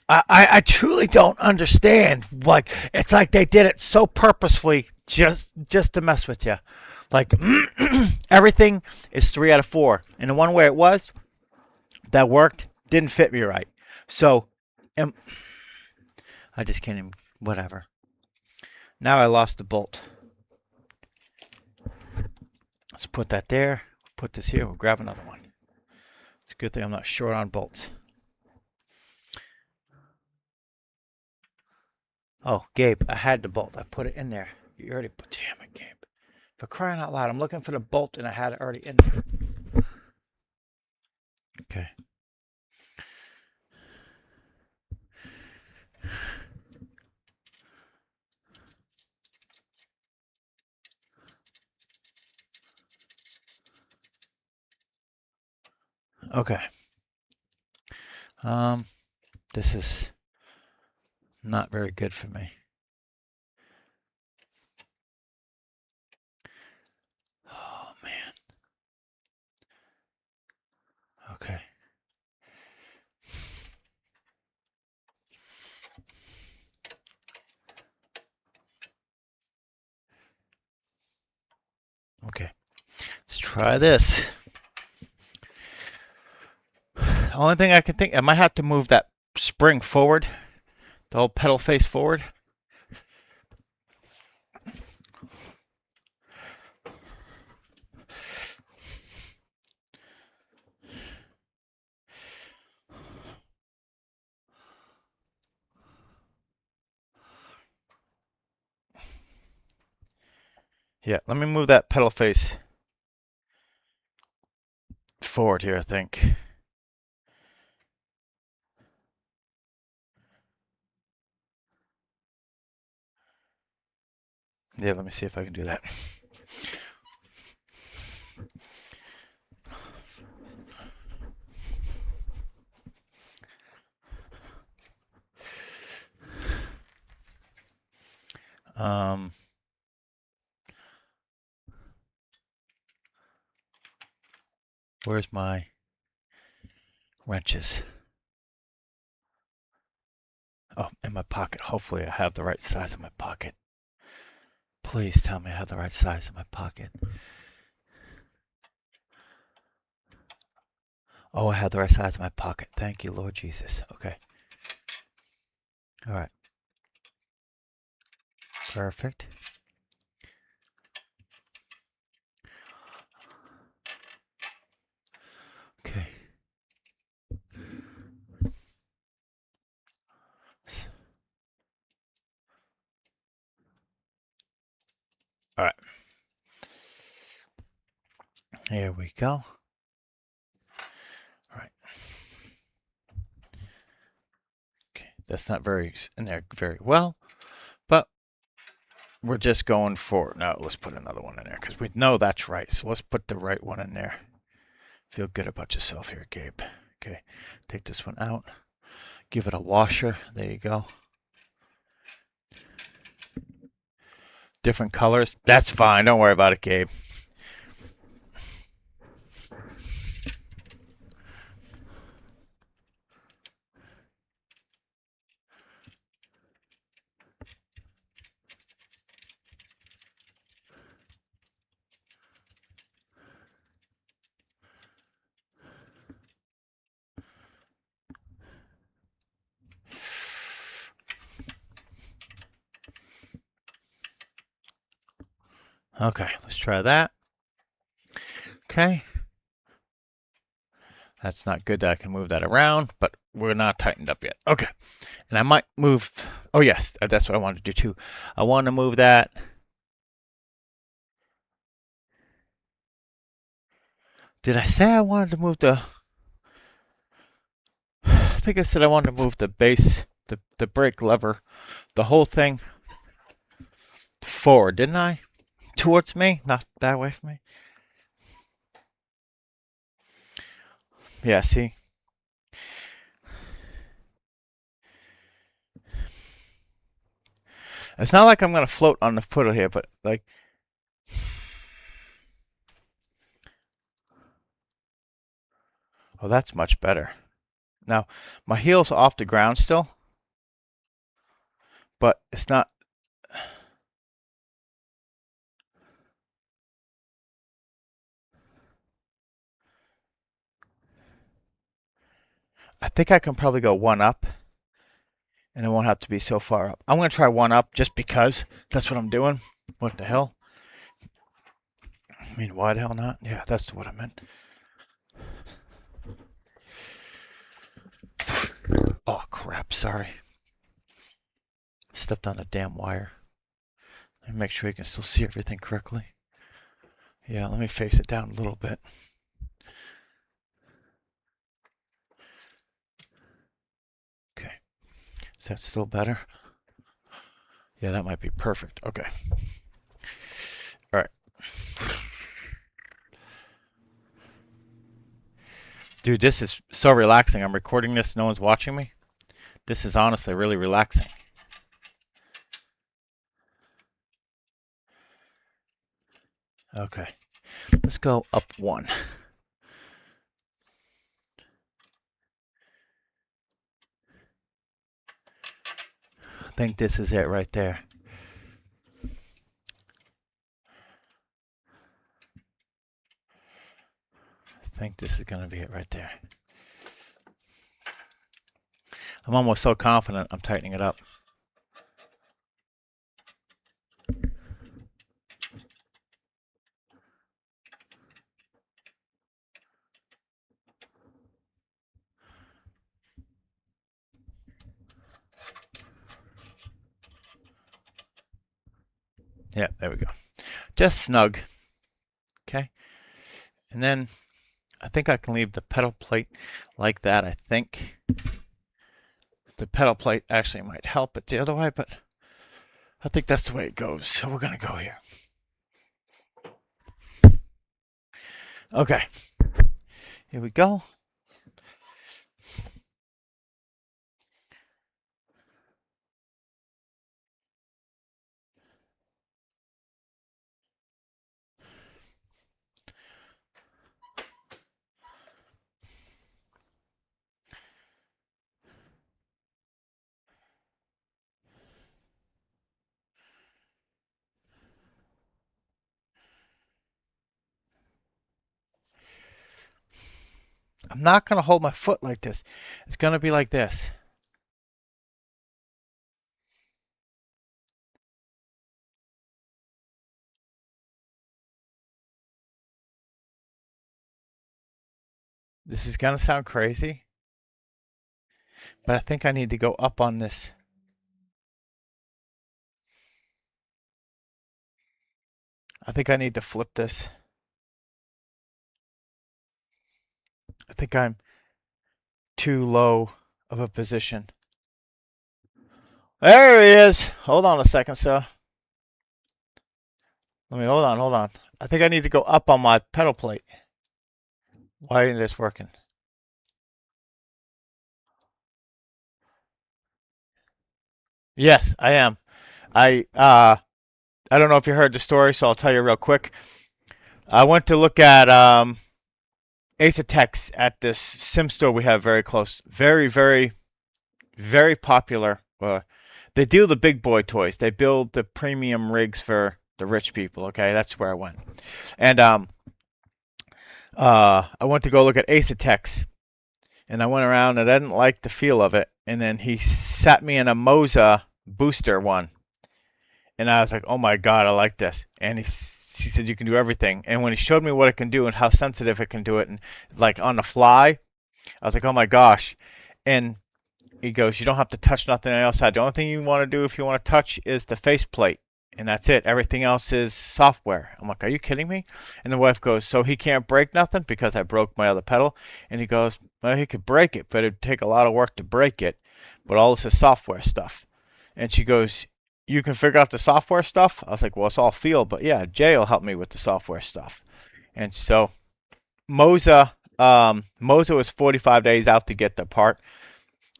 I truly don't understand. Like, it's like they did it so purposefully just to mess with you. Like, everything is 3 out of 4. And the one where it was, that worked, didn't fit me right. So, I just can't even, whatever. Now I lost the bolt. Let's put that there. Put this here. We'll grab another one. It's a good thing I'm not short on bolts. Oh, Gabe, I had the bolt. I put it in there. You already put, damn it, Gabe. For crying out loud, I'm looking for the bolt and I had it already in there. Okay. Okay. This is not very good for me. Oh, man. Okay. Okay. Let's try this. The only thing I can think, I might have to move that spring forward, the whole pedal face forward. Yeah, let me move that pedal face forward here, I think. Yeah, let me see if I can do that. Where's my wrenches? Oh, in my pocket. Hopefully I have the right size in my pocket. Please tell me I have the right size in my pocket. Oh, I have the right size in my pocket. Thank you, Lord Jesus. Okay. All right. Perfect. Okay. All right. Here we go. All right. Okay. That's not very in there very well, but we're just going for, no, let's put another one in there because we know that's right. So let's put the right one in there. Feel good about yourself here, Gabe. Okay. Take this one out. Give it a washer. There you go. Different colors. That's fine. Don't worry about it, Gabe. Okay, let's try that. Okay. That's not good that I can move that around, but we're not tightened up yet. Okay. And I might move, oh yes, that's what I wanted to do too. I want to move that. Did I say I wanted to move the, I think I said I wanted to move the base, the brake lever, the whole thing forward, didn't I? Towards me, not that way from me. Yeah, see? It's not like I'm going to float on the footer here, but like, oh, that's much better. Now, my heel's off the ground still, but it's not. I think I can probably go one up, and it won't have to be so far up. I'm going to try one up just because that's what I'm doing. What the hell? I mean, why the hell not? Yeah, that's what I meant. Oh, crap, sorry. Stepped on a damn wire. Let me make sure you can still see everything correctly. Yeah, let me face it down a little bit. Okay, is that still better? Yeah, that might be perfect. Okay. All right. Dude, this is so relaxing. I'm recording this. No one's watching me. This is honestly really relaxing. Okay. Let's go up one. I think this is it right there. I think this is going to be it right there. I'm almost so confident I'm tightening it up. Yeah, there we go. Just snug. Okay. And then I think I can leave the pedal plate like that. I think the pedal plate actually might help it the other way, but I think that's the way it goes. So we're going to go here. Okay. Here we go. I'm not going to hold my foot like this. It's going to be like this. This is going to sound crazy, but I think I need to go up on this. I think I need to flip this. I think I'm too low of a position. There he is. Hold on a second, sir. Hold on. I think I need to go up on my pedal plate. Why isn't this working? Yes, I am. I don't know if you heard the story, so I'll tell you real quick. I went to look at Ace Attacks at this sim store we have very close. Very, very, very popular. They deal the big boy toys. They build the premium rigs for the rich people. Okay, that's where I went. And I went to go look at Ace Attacks, and I went around and I didn't like the feel of it. And then he sat me in a Moza booster one, and I was like, oh my god, I like this. And he said you can do everything. And when he showed me what it can do and how sensitive it can do it, and like on the fly, I was like, oh my gosh. And he goes, you don't have to touch nothing on the outside. The only thing you want to do if you want to touch is the faceplate. And that's it. Everything else is software. I'm like, are you kidding me? And the wife goes, so he can't break nothing because I broke my other pedal? And he goes, well, he could break it, but it'd take a lot of work to break it. But all this is software stuff. And she goes, you can figure out the software stuff? I was like, well, it's all feel, but yeah, Jay will help me with the software stuff. And so Moza was 45 days out to get the part,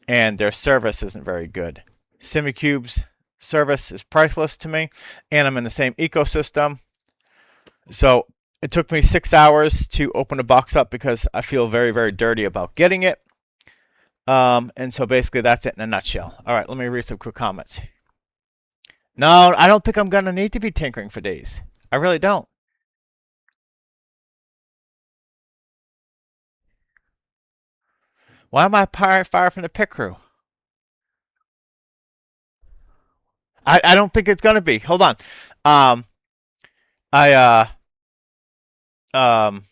and their service isn't very good. Simucube's service is priceless to me, and I'm in the same ecosystem. So it took me 6 hours to open the box up because I feel very, very dirty about getting it. And so basically that's it in a nutshell. All right, let me read some quick comments. No, I don't think I'm going to need to be tinkering for days. I really don't. Why am I fired from the pit crew? I don't think it's going to be. Hold on. Um, I um,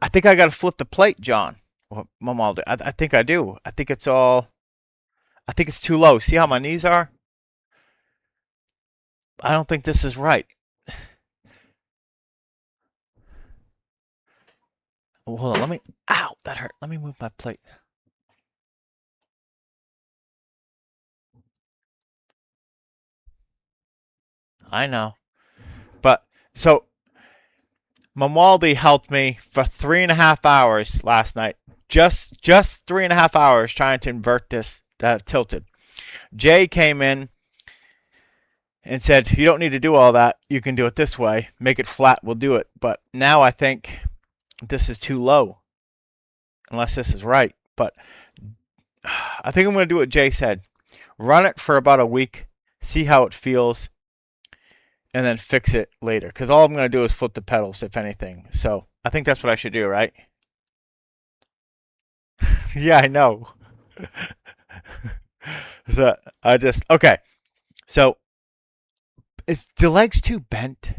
I think I got to flip the plate, John. Well, I think I do. I think it's all. I think it's too low. See how my knees are? I don't think this is right. Oh, hold on. Let me. Ow, that hurt. Let me move my plate. I know. But so Mamaldi helped me for 3.5 hours last night. Just 3.5 hours trying to invert this that tilted. Jay came in and said, you don't need to do all that. You can do it this way. Make it flat. We'll do it. But now I think this is too low. Unless this is right. But I think I'm going to do what Jay said. Run it for about a week. See how it feels. And then fix it later. Because all I'm going to do is flip the pedals, if anything. So I think that's what I should do, right? Yeah, I know. So I just okay. So is the legs too bent?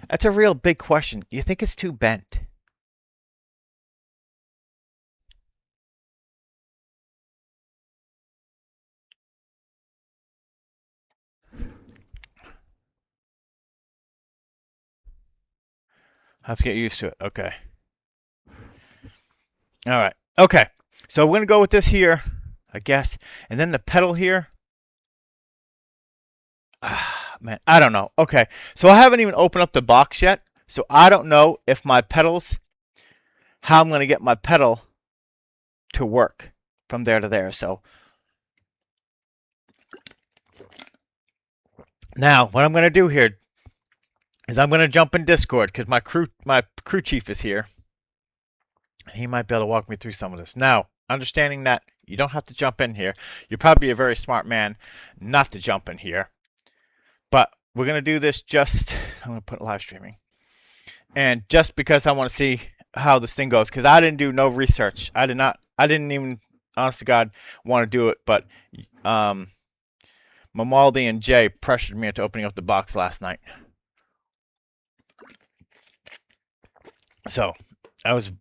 That's a real big question. Do you think it's too bent? Let's get used to it. Okay. All right. Okay. So we're gonna go with this here. I guess. And then the pedal here. Man, I don't know. Okay, so I haven't even opened up the box yet. So I don't know if my pedals, how I'm going to get my pedal to work from there to there. So now what I'm going to do here is I'm going to jump in Discord because my crew chief is here. He might be able to walk me through some of this. Now, understanding that you don't have to jump in here. You're probably a very smart man not to jump in here. But we're going to do this just, I'm going to put live streaming. And just because I want to see how this thing goes, because I didn't do no research. I didn't even, honest to God, want to do it. But Mamaldi and Jay pressured me into opening up the box last night. So I was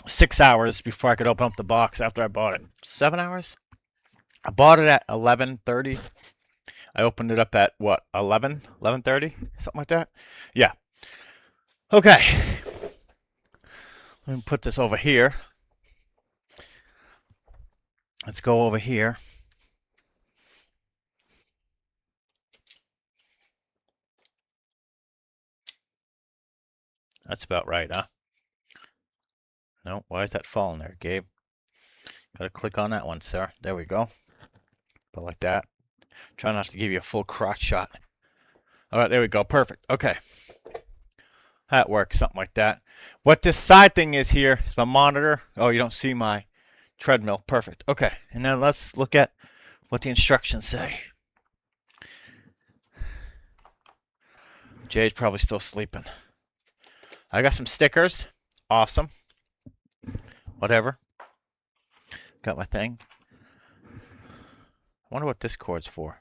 6 hours before I could open up the box after I bought it. 7 hours? I bought it at 11:30. I opened it up at what, 11:30? Something like that? Yeah. Okay. Let me put this over here. Let's go over here. That's about right, huh? No, why is that falling there, Gabe? Gotta click on that one, sir. There we go. But like that. Try not to give you a full crotch shot. Alright, there we go. Perfect. Okay. That works, something like that. What this side thing is here is my monitor. Oh, you don't see my treadmill. Perfect. Okay, and now let's look at what the instructions say. Jay's probably still sleeping. I got some stickers. Awesome. Whatever. Got my thing. I wonder what this cord's for.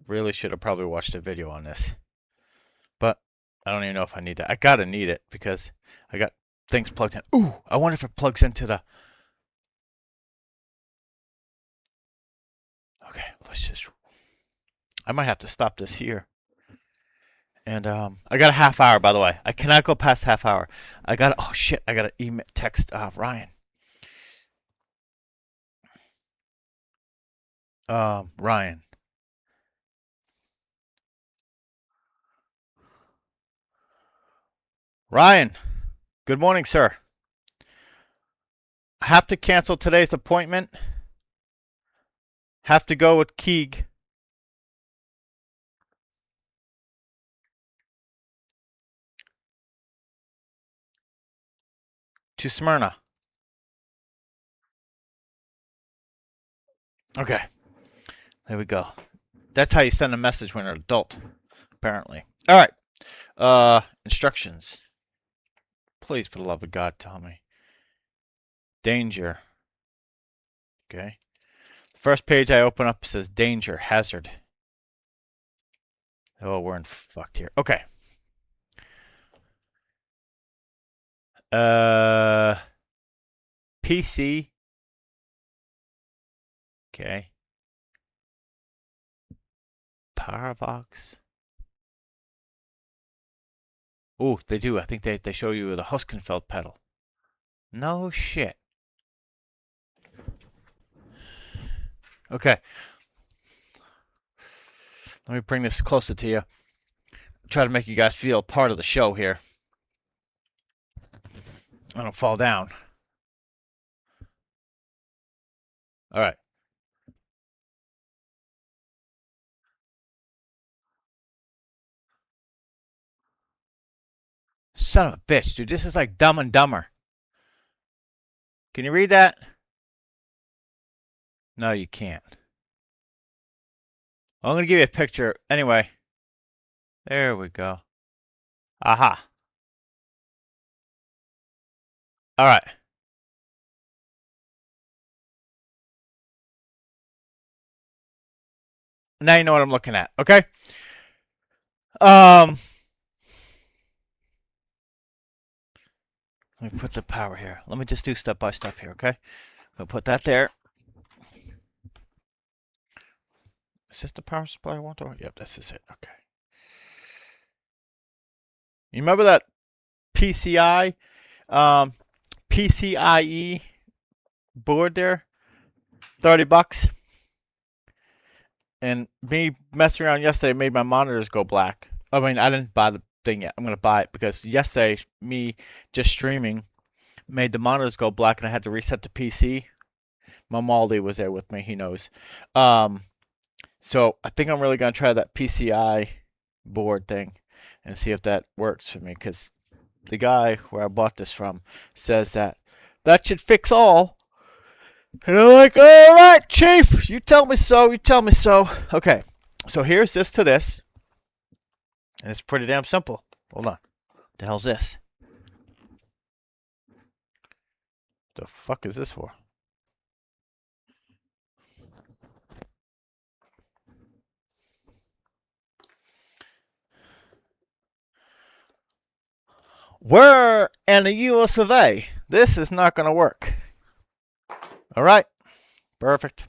Really should have probably watched a video on this. But I don't even know if I need that. I gotta need it because I got things plugged in. Ooh, I wonder if it plugs into the... Okay, let's just... I might have to stop this here. And I got a half hour, by the way. I cannot go past half hour. I got... Oh, shit. I got to email, text Ryan. Ryan. Ryan. Good morning, sir. I have to cancel today's appointment. Have to go with Keeg. To Smyrna. Okay. There we go. That's how you send a message when you're an adult, apparently. All right. Instructions. Please, for the love of God, tell me. Danger. Okay. First page I open up says danger, hazard. Oh, we're in fucked here. Okay. PC. Okay. Power box. Oh, they do. I think they show you the Heusinkveld pedal. No shit. Okay. Let me bring this closer to you. Try to make you guys feel part of the show here. I don't fall down. All right. Son of a bitch, dude. This is like Dumb and Dumber. Can you read that? No, you can't. I'm going to give you a picture. Anyway. There we go. Aha. All right. Now you know what I'm looking at. Okay? Let me put the power here. Let me just do step by step here, okay? I'll put that there. Is this the power supply I want? Or? Yep, this is it. Okay. You remember that PCI, PCIe board there, 30 bucks. And me messing around yesterday made my monitors go black. I mean, I didn't buy the thing yet. I'm going to buy it because yesterday, me just streaming made the monitors go black and I had to reset the PC. Mamaldi was there with me. He knows. So I think I'm really going to try that PCI board thing and see if that works for me, because the guy where I bought this from says that should fix all. And I'm like, all right, Chief, you tell me so, you tell me so. Okay, so here's this to this, and it's pretty damn simple. Hold on. The hell's this? The fuck is this for? We're in the US of A. This is not going to work. All right, perfect.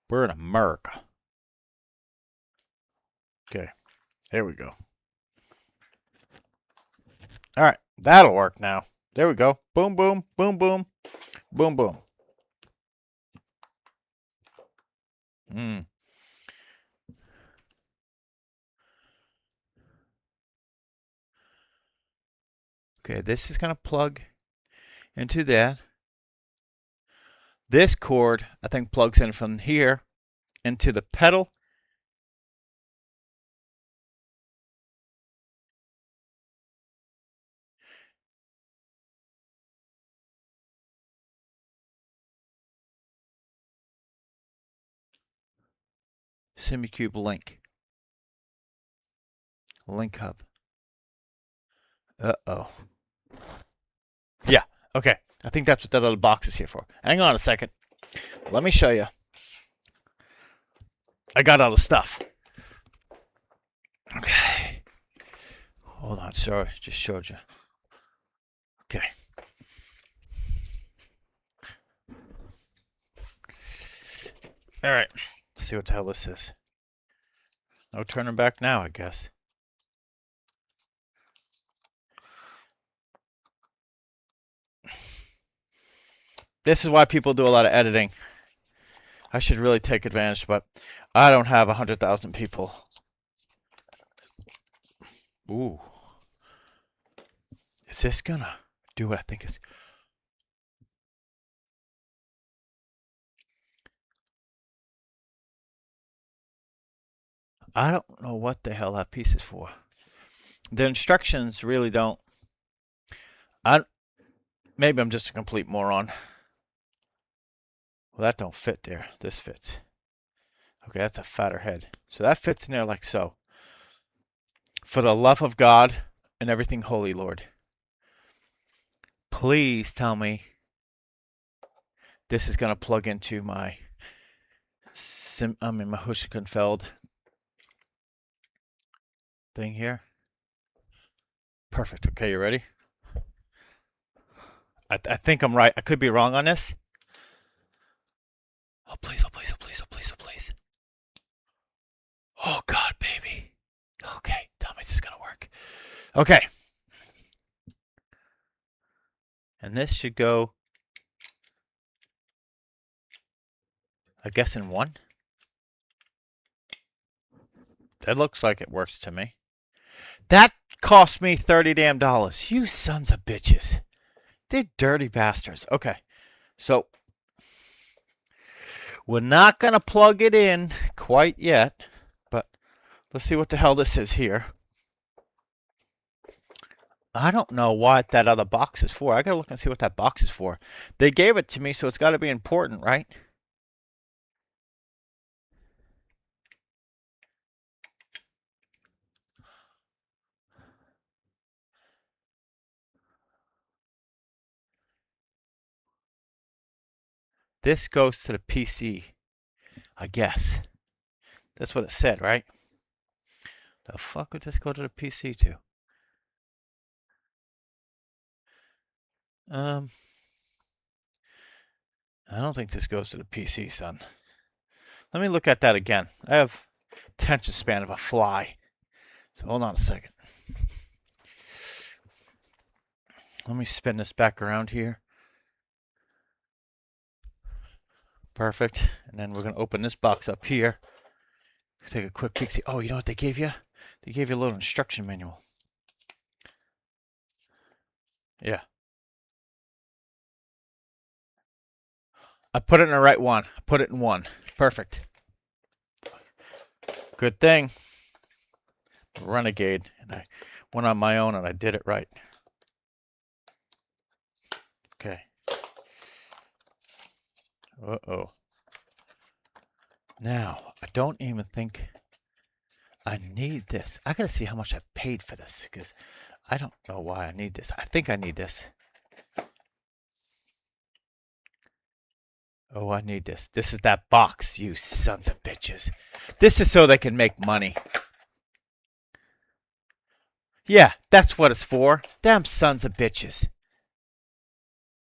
We're in America. Okay, there we go. All right, that'll work now. There we go. Boom, boom, boom, boom, boom, boom. Okay, this is going to plug into that. This cord, I think, plugs in from here into the pedal. Simucube link hub. Uh-oh. Yeah, okay. I think that's what that other box is here for. Hang on a second. Let me show you. I got all the stuff. Okay. Hold on, sorry. Just showed you. Okay. All right. Let's see what the hell this is. No turning back now, I guess. This is why people do a lot of editing. I should really take advantage, but I don't have 100,000 people. Ooh. Is this gonna do what I think it's... I don't know what the hell that piece is for. The instructions really don't... Maybe I'm just a complete moron. Well, that don't fit there. This fits. Okay, that's a fatter head. So that fits in there like so. For the love of God and everything holy, Lord, please tell me this is going to plug into my my Heusinkveld thing here. Perfect. Okay, you ready? I think I'm right. I could be wrong on this. Oh, please, oh, please, oh, please, oh, please, oh, please. Oh, God, baby. Okay, tell me this is going to work. Okay. And this should go, I guess, in one. That looks like it works to me. That cost me $30 damn. You sons of bitches. They're dirty bastards. Okay. So, we're not going to plug it in quite yet, but let's see what the hell this is here. I don't know what that other box is for. I got to look and see what that box is for. They gave it to me, so it's got to be important, right? This goes to the PC, I guess. That's what it said, right? The fuck would this go to the PC to? I don't think this goes to the PC, son. Let me look at that again. I have attention span of a fly. So hold on a second. Let me spin this back around here. Perfect. And then we're going to open this box up here. Let's take a quick peek. See, oh, you know what they gave you? They gave you a little instruction manual. Yeah. I put it in the right one. I put it in one. Perfect. Good thing. Renegade. And I went on my own and I did it right. Okay. Uh-oh. Now, I don't even think I need this. I gotta see how much I paid for this, because I don't know why I need this. I think I need this. Oh, I need this. This is that box, you sons of bitches. This is so they can make money. Yeah, that's what it's for. Damn sons of bitches.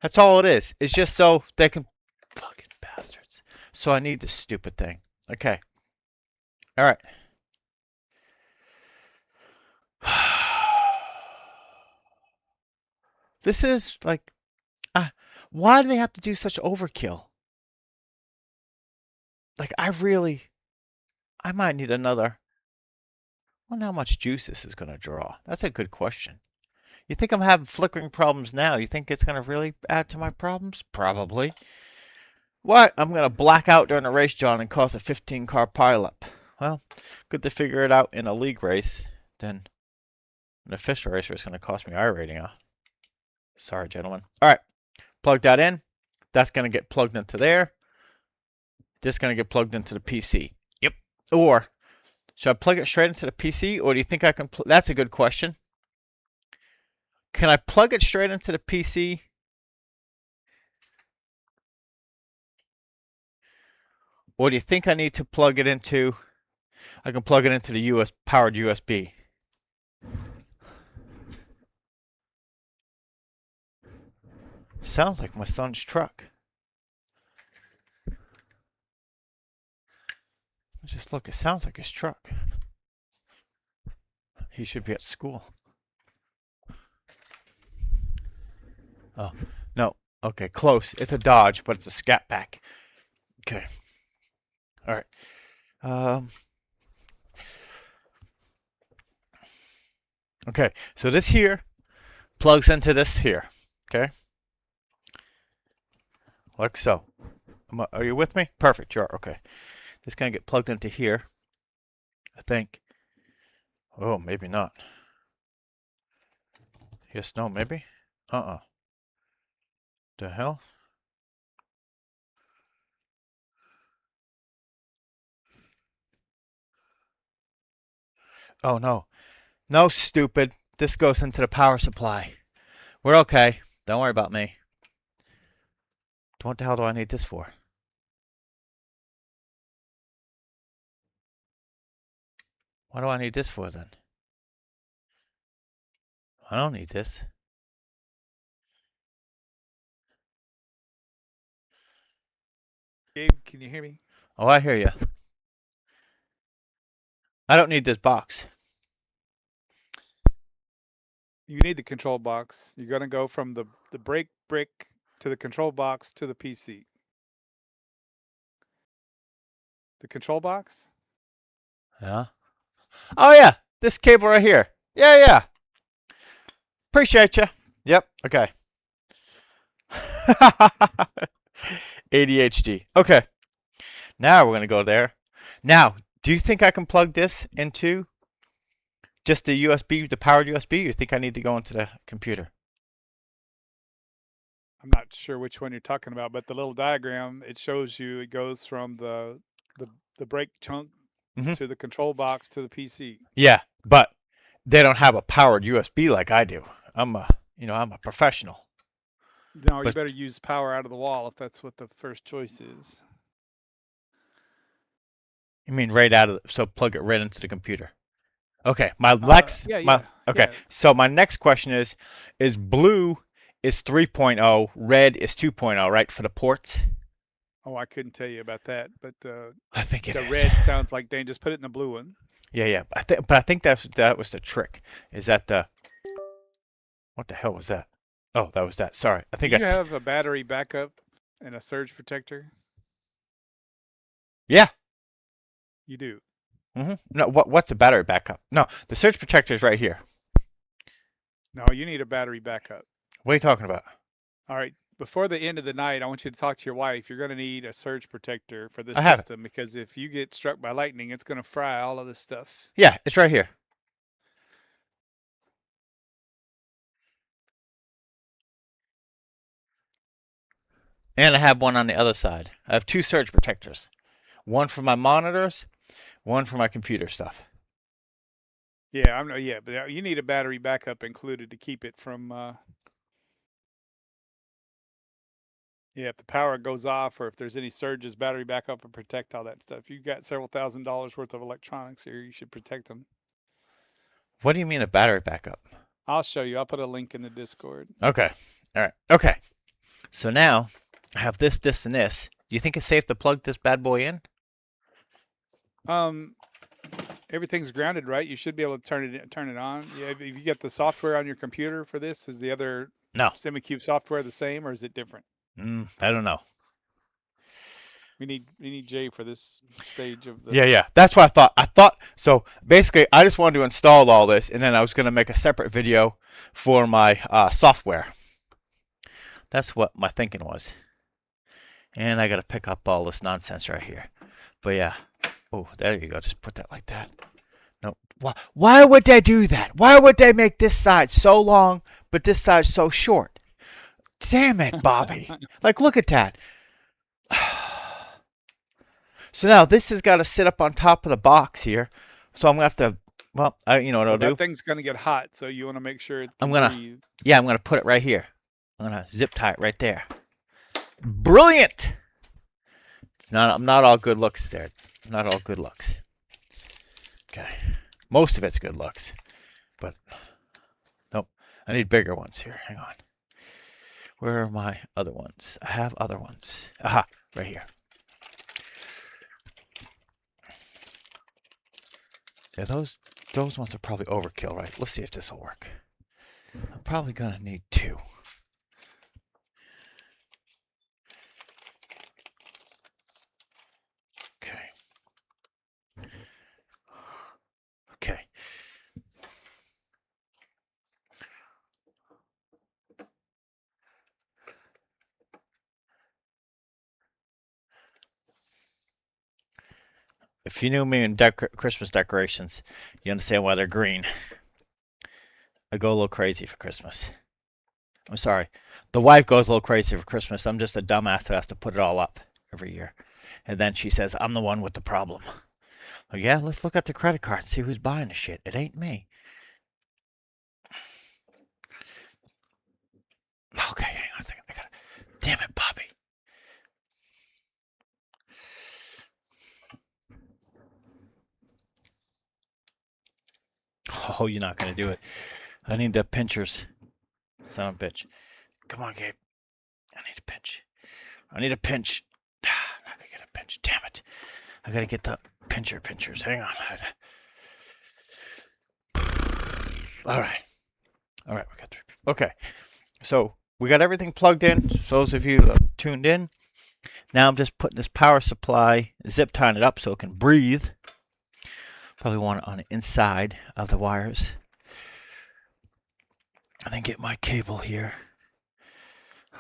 That's all it is. It's just so they can... Fucking bastards. So I need this stupid thing. Okay. Alright. This is like... why do they have to do such overkill? Like, I might need another... I wonder how much juice this is going to draw. That's a good question. You think I'm having flickering problems now? You think it's going to really add to my problems? Probably. What? I'm going to black out during a race, John, and cause a 15-car pileup. Well, good to figure it out in a league race. Then an official racer is going to cost me iRating. Huh? Sorry, gentlemen. All right. Plug that in. That's going to get plugged into there. This is going to get plugged into the PC. Yep. Or, should I plug it straight into the PC? Or do you think I can... That's a good question. Can I plug it straight into the PC? Or do you think I need to plug it into... I can plug it into the powered USB. Sounds like my son's truck. Just look, it sounds like his truck. He should be at school. Oh, no. Okay, close. It's a Dodge, but it's a Scat Pack. Okay. All right. Okay, so this here plugs into this here. Okay. Like so. Are you with me? Perfect, you are. Okay. This is going to get plugged into here, I think. Oh, maybe not. Yes, no, maybe? The hell? Oh, no. No, stupid. This goes into the power supply. We're okay. Don't worry about me. What the hell do I need this for? What do I need this for, then? I don't need this. Gabe, can you hear me? Oh, I hear you. I don't need this box. You need the control box. You're going to go from the brake brick to the control box to the PC. The control box? Yeah. Oh, yeah. This cable right here. Yeah. Appreciate you. Yep. Okay. ADHD. Okay. Now we're going to go there. Now, do you think I can plug this into just the USB, the powered USB? Or you think I need to go into the computer? I'm not sure which one you're talking about, but the little diagram, it shows you it goes from the brake chunk to the control box to the PC. Yeah, but they don't have a powered USB like I do. I'm a professional. No, you better use power out of the wall if that's what the first choice is. You mean right out of so plug it right into the computer. Okay, so my next question is blue is 3.0, red is 2.0, right, for the ports? Oh, I couldn't tell you about that, but I think the red sounds like Dane. Just put it in the blue one. Yeah. But I think that was the trick. Is that what the hell was that? Oh, that was that. Sorry. I Do think you have a battery backup and a surge protector? Yeah. You do. No, what's the battery backup? No, the surge protector is right here. No, you need a battery backup. What are you talking about? All right. Before the end of the night, I want you to talk to your wife. You're going to need a surge protector for this I have it. system because if you get struck by lightning, it's going to fry all of this stuff. Yeah, it's right here. And I have one on the other side. I have two surge protectors. One for my monitors, one for my computer stuff. Yeah, I'm yeah, but you need a battery backup included to keep it from yeah, if the power goes off or if there's any surges, battery backup and protect all that stuff. You've got several $1,000s worth of electronics here. You should protect them. What do you mean a battery backup? I'll show you. I'll put a link in the Discord. Okay. All right. Okay. So now I have this, and this. Do you think it's safe to plug this bad boy in? Everything's grounded, right? You should be able to turn it on. Yeah, if you get the software on your computer for this, is the other No. Simucube software the same or is it different? I don't know. We need Jay for this stage of the. Yeah. That's what I thought. So. Basically, I just wanted to install all this, and then I was going to make a separate video for my software. That's what my thinking was. And I got to pick up all this nonsense right here. But yeah. Oh, there you go. Just put that like that. No. Why would they do that? Why would they make this side so long, but this side so short? Damn it, Bobby. Like, look at that. So now this has got to sit up on top of the box here. So I'm going to have to, well, you know what I'll do? That thing's going to get hot, so you want to make sure it can breathe. Yeah, I'm going to put it right here. I'm going to zip tie it right there. Brilliant! I'm not all good looks there. Not all good looks. Okay. Most of it's good looks. But, nope. I need bigger ones here. Hang on. Where are my other ones? I have other ones. Aha, right here. Yeah, those ones are probably overkill, right? Let's see if this will work. I'm probably going to need two. Okay. If you knew me in Christmas decorations, you understand why they're green. I go a little crazy for Christmas. I'm sorry. The wife goes a little crazy for Christmas. I'm just a dumbass who has to put it all up every year. And then she says, I'm the one with the problem. Well, yeah, let's look at the credit card and see who's buying the shit. It ain't me. Okay, hang on a second. Damn it, Bobby. Oh, you're not going to do it. I need the pinchers. Son of a bitch. Come on, Gabe. I need a pinch. I need a pinch. I'm not going to get a pinch. Damn it. I got to get the pinchers. Hang on. All right. We got 3 people. Okay. So we got everything plugged in. So those of you tuned in. Now I'm just putting this power supply, zip tying it up so it can breathe. Probably want it on the inside of the wires. And then get my cable here.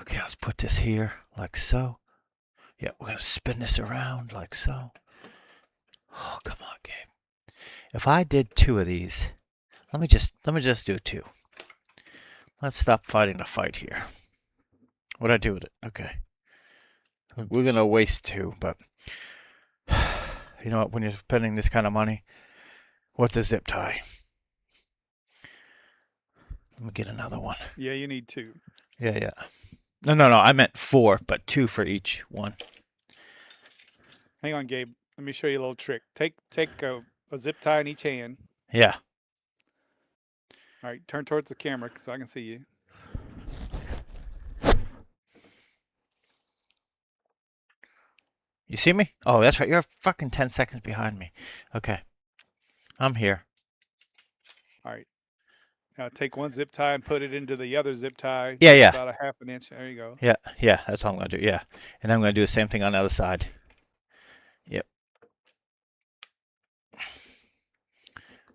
Okay, let's put this here like so. Yeah, we're going to spin this around like so. Oh, come on, Gabe. If I did 2 of these, let me just do 2. Let's stop fighting the fight here. What'd I do with it? Okay. We're going to waste 2, but you know what? When you're spending this kind of money, what's a zip tie? Let me get another one. Yeah, you need 2. Yeah. No. I meant 4, but 2 for each one. Hang on, Gabe. Let me show you a little trick. Take a zip tie in each hand. Yeah. All right, turn towards the camera so I can see you. You see me? Oh, that's right. You're fucking 10 seconds behind me. Okay. I'm here. All right. take one zip tie and put it into the other zip tie. Yeah, Just yeah. about a half an inch. There you go. Yeah, yeah, that's all I'm going to do. Yeah. And I'm going to do the same thing on the other side. Yep.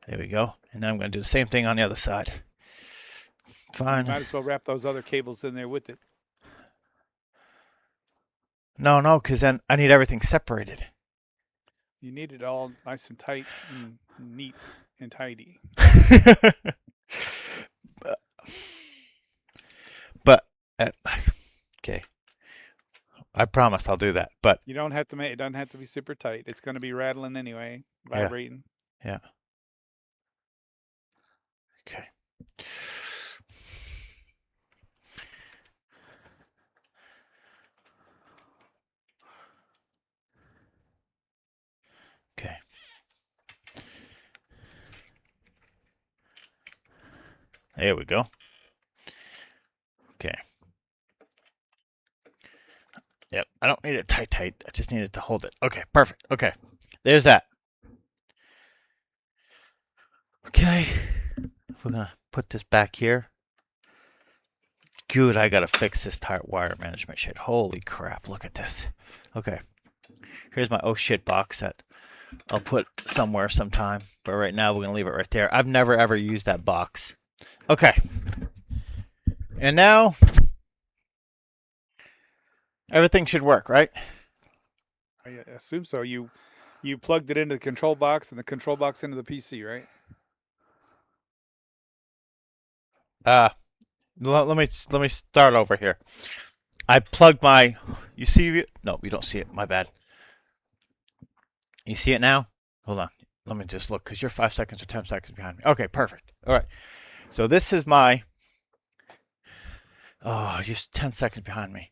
There we go. And then I'm going to do the same thing on the other side. Fine. You might as well wrap those other cables in there with it. No, because then I need everything separated. You need it all nice and tight and neat and tidy. But okay, I promise I'll do that. But you don't have to make it. Doesn't have to be super tight. It's going to be rattling anyway, vibrating. Yeah. Okay. Okay. There we go. Okay. Yep. I don't need it tight. I just need it to hold it. Okay. Perfect. Okay. There's that. Okay. We're going to put this back here. Good. I got to fix this wire management shit. Holy crap. Look at this. Okay. Here's my oh shit box that I'll put somewhere sometime. But right now we're going to leave it right there. I've never ever used that box. Okay. And now everything should work, right? I assume so. You plugged it into the control box and the control box into the PC, right? Let me start over here. I plugged my. You see? No, you don't see it. My bad. You see it now? Hold on. Let me just look because you're 5 seconds or 10 seconds behind me. Okay, perfect. All right. So this is my. Oh, you're 10 seconds behind me.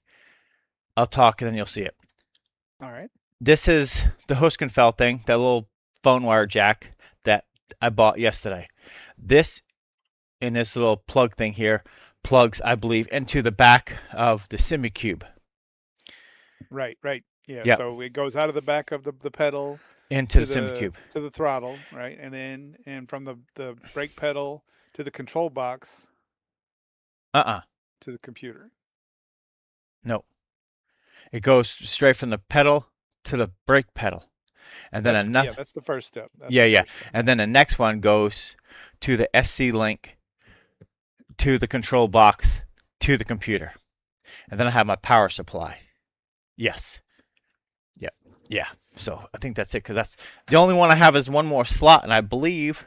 I'll talk and then you'll see it. All right. This is the Heusinkveld thing, that little phone wire jack that I bought yesterday. This in this little plug thing here plugs, I believe, into the back of the Simucube. Right. Yeah. Yep. So it goes out of the back of the pedal into the Simucube to the throttle, right, and from the brake pedal to the control box. To the computer. No. It goes straight from the pedal to the brake pedal. And then another. Yeah, that's the first step. Yeah. And then the next one goes to the SC link, to the control box, to the computer. And then I have my power supply. Yes. Yep. Yeah. So I think that's it, because that's the only one I have is one more slot, and I believe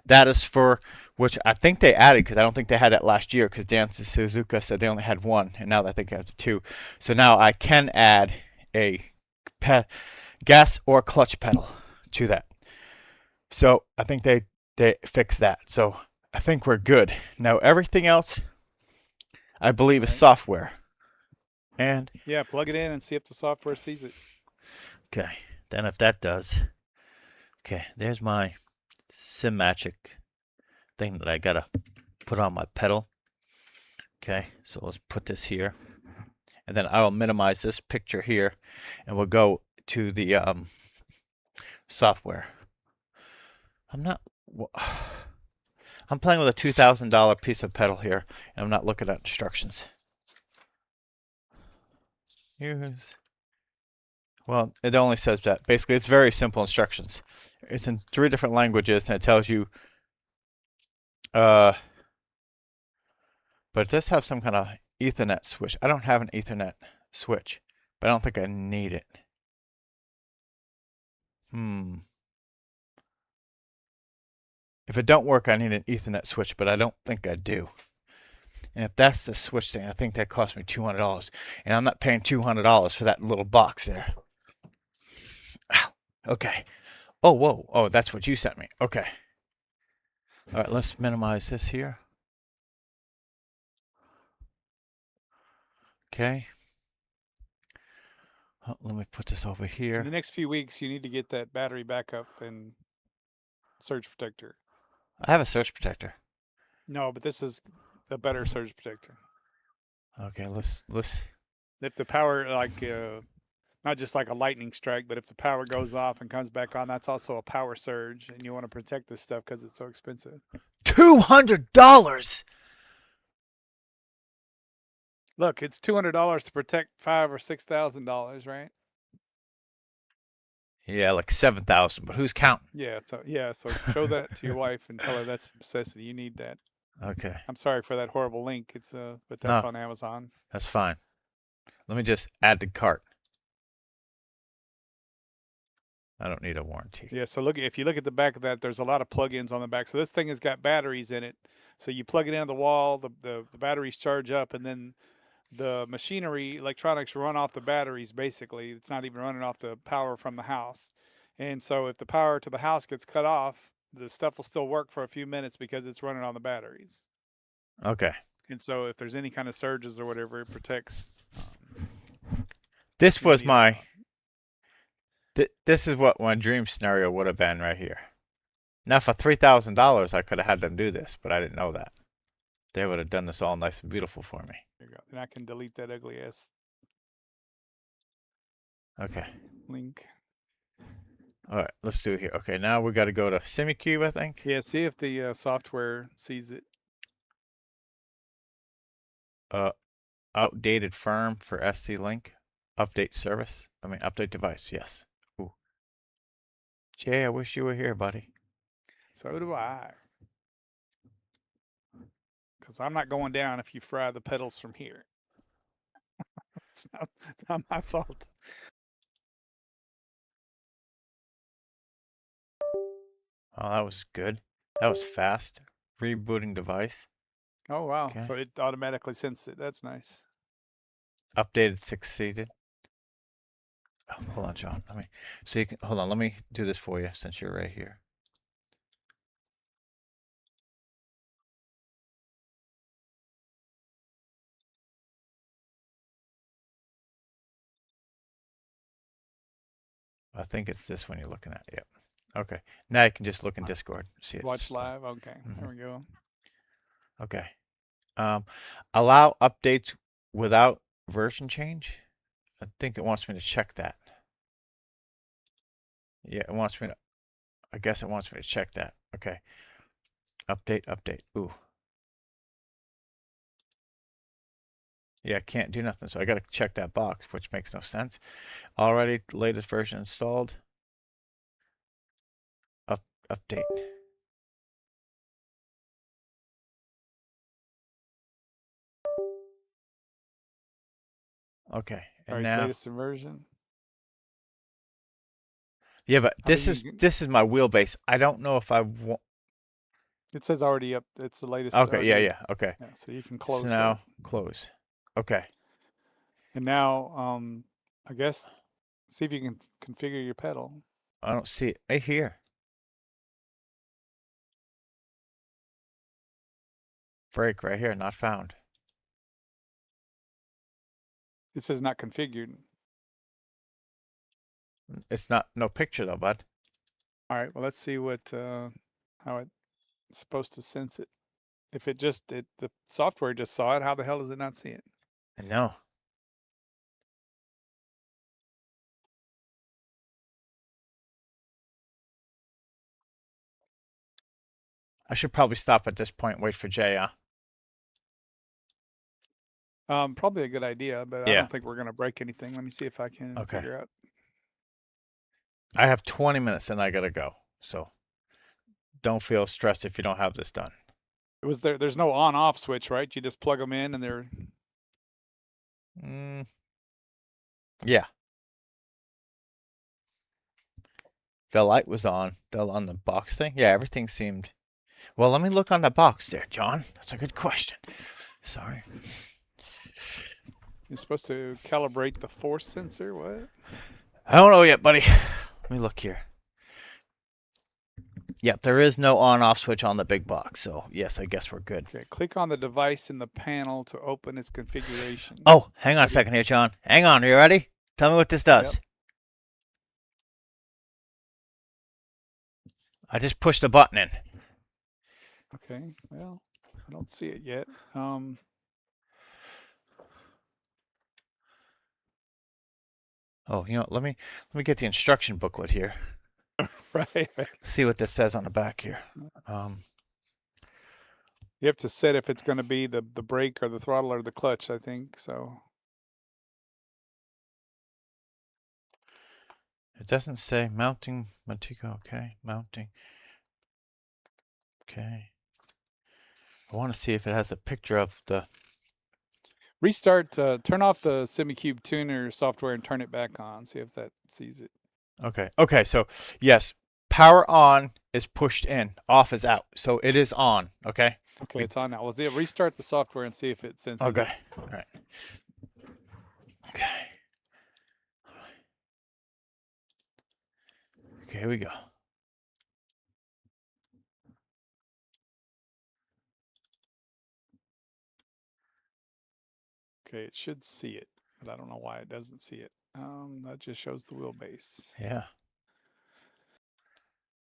that is for, which I think they added, because I don't think they had that last year, because Dan Suzuka said they only had one, and now I think they have two. So now I can add a gas or clutch pedal to that. So I think they fixed that. So I think we're good. Now everything else, I believe, is software. And yeah, plug it in and see if the software sees it. Okay, then if that does, okay, there's my Simucube thing that I gotta put on my pedal. Okay, so let's put this here, and then I'll minimize this picture here, and we'll go to the software. I'm playing with a $2,000 piece of pedal here, and I'm not looking at instructions. Well, it only says that. Basically, it's very simple instructions. It's in 3 different languages, and it tells you. But it does have some kind of Ethernet switch. I don't have an Ethernet switch, but I don't think I need it. If it don't work, I need an Ethernet switch, but I don't think I do. And if that's the switch thing, I think that cost me $200, and I'm not paying $200 for that little box there. Okay. Oh, whoa. Oh, that's what you sent me. Okay. All right, let's minimize this here. Okay. Oh, let me put this over here. In the next few weeks, you need to get that battery backup and surge protector. I have a surge protector. No, but this is a better surge protector. Okay, let's. If the power, not just like a lightning strike, but if the power goes off and comes back on, that's also a power surge, and you want to protect this stuff because it's so expensive. $200. Look, it's $200 to protect $5,000 or $6,000, right? Yeah, like 7,000, but who's counting? Yeah. So show that to your wife and tell her that's a necessity. You need that. Okay. I'm sorry for that horrible link. But that's No, on Amazon. that's fine. Let me just add to cart. I don't need a warranty. Yeah. So if you look at the back of that, there's a lot of plugins on the back. So this thing has got batteries in it. So you plug it into the wall, the batteries charge up, and then the machinery, electronics run off the batteries, basically. It's not even running off the power from the house. And so if the power to the house gets cut off, the stuff will still work for a few minutes because it's running on the batteries. Okay. And so if there's any kind of surges or whatever, it protects. This was my... This is what my dream scenario would have been right here. Now for $3,000, I could have had them do this, but I didn't know that. They would have done this all nice and beautiful for me. There you go. And I can delete that ugly ass link. All right, let's do it here. Okay, now we got to go to Simucube, I think. Yeah, see if the software sees it. Outdated firm for SC Link. Update service. Update device. Yes. Ooh. Jay, I wish you were here, buddy. So do I. Because I'm not going down if you fry the pedals from here. It's not my fault. Oh, that was good. That was fast. Rebooting device. Oh, wow. Okay. So it automatically sensed it. That's nice. Updated succeeded. Oh, hold on, John. Hold on. Let me do this for you since you're right here. I think it's this one you're looking at. Yep. Okay. Now you can just look in Discord. See it. Watch live. Okay. There we go. Okay. Allow updates without version change. I think it wants me to check that. Yeah, it wants me to. I guess it wants me to check that. Okay. Update. Ooh. Yeah, I can't do nothing, so I gotta check that box, which makes no sense. Already latest version installed. Update. Okay, and now latest version. Yeah, but this is my wheelbase. I don't know if I want. It says already up. It's the latest. Okay, yeah. Okay. Yeah, so you can close. So now close. Okay. And now, I guess, see if you can configure your pedal. I don't see it right here. Brake right here, not found. It says not configured. It's not no picture though, bud. All right. Well, let's see what how it's supposed to sense it. If it just the software just saw it, how the hell does it not see it? I know. I should probably stop at this point and wait for Jay, huh? Probably a good idea, but I don't think we're gonna break anything. Let me see if I can figure out. I have 20 minutes and I gotta go. So don't feel stressed if you don't have this done. It was there's no on-off switch, right? You just plug them in and they're yeah. The light was on the box thing. Yeah, everything seemed. Well, let me look on the box there, John. That's a good question. Sorry. You're supposed to calibrate the force sensor. What? I don't know yet, buddy. Let me look here. Yep, there is no on-off switch on the big box, so yes, I guess we're good. Okay, click on the device in the panel to open its configuration. Oh, hang on a second here, John. Hang on, are you ready? Tell me what this does. Yep. I just pushed a button in. Okay, well, I don't see it yet. Oh, let me get the instruction booklet here. Right. See what this says on the back here. You have to set if it's going to be the brake or the throttle or the clutch, I think. So It doesn't say mounting Mantico. Okay, mounting. Okay. I want to see if it has a picture of the. restart, turn off the Simucube tuner software and turn it back on. See if that sees it. Okay. Okay. So yes, power on is pushed in, off is out. So it is on. Okay. Okay, it's on now. Well, restart the software and see if it senses Okay. it. All right. Okay. Okay. Here we go. Okay, it should see it, but I don't know why it doesn't see it. That just shows the wheelbase. Yeah.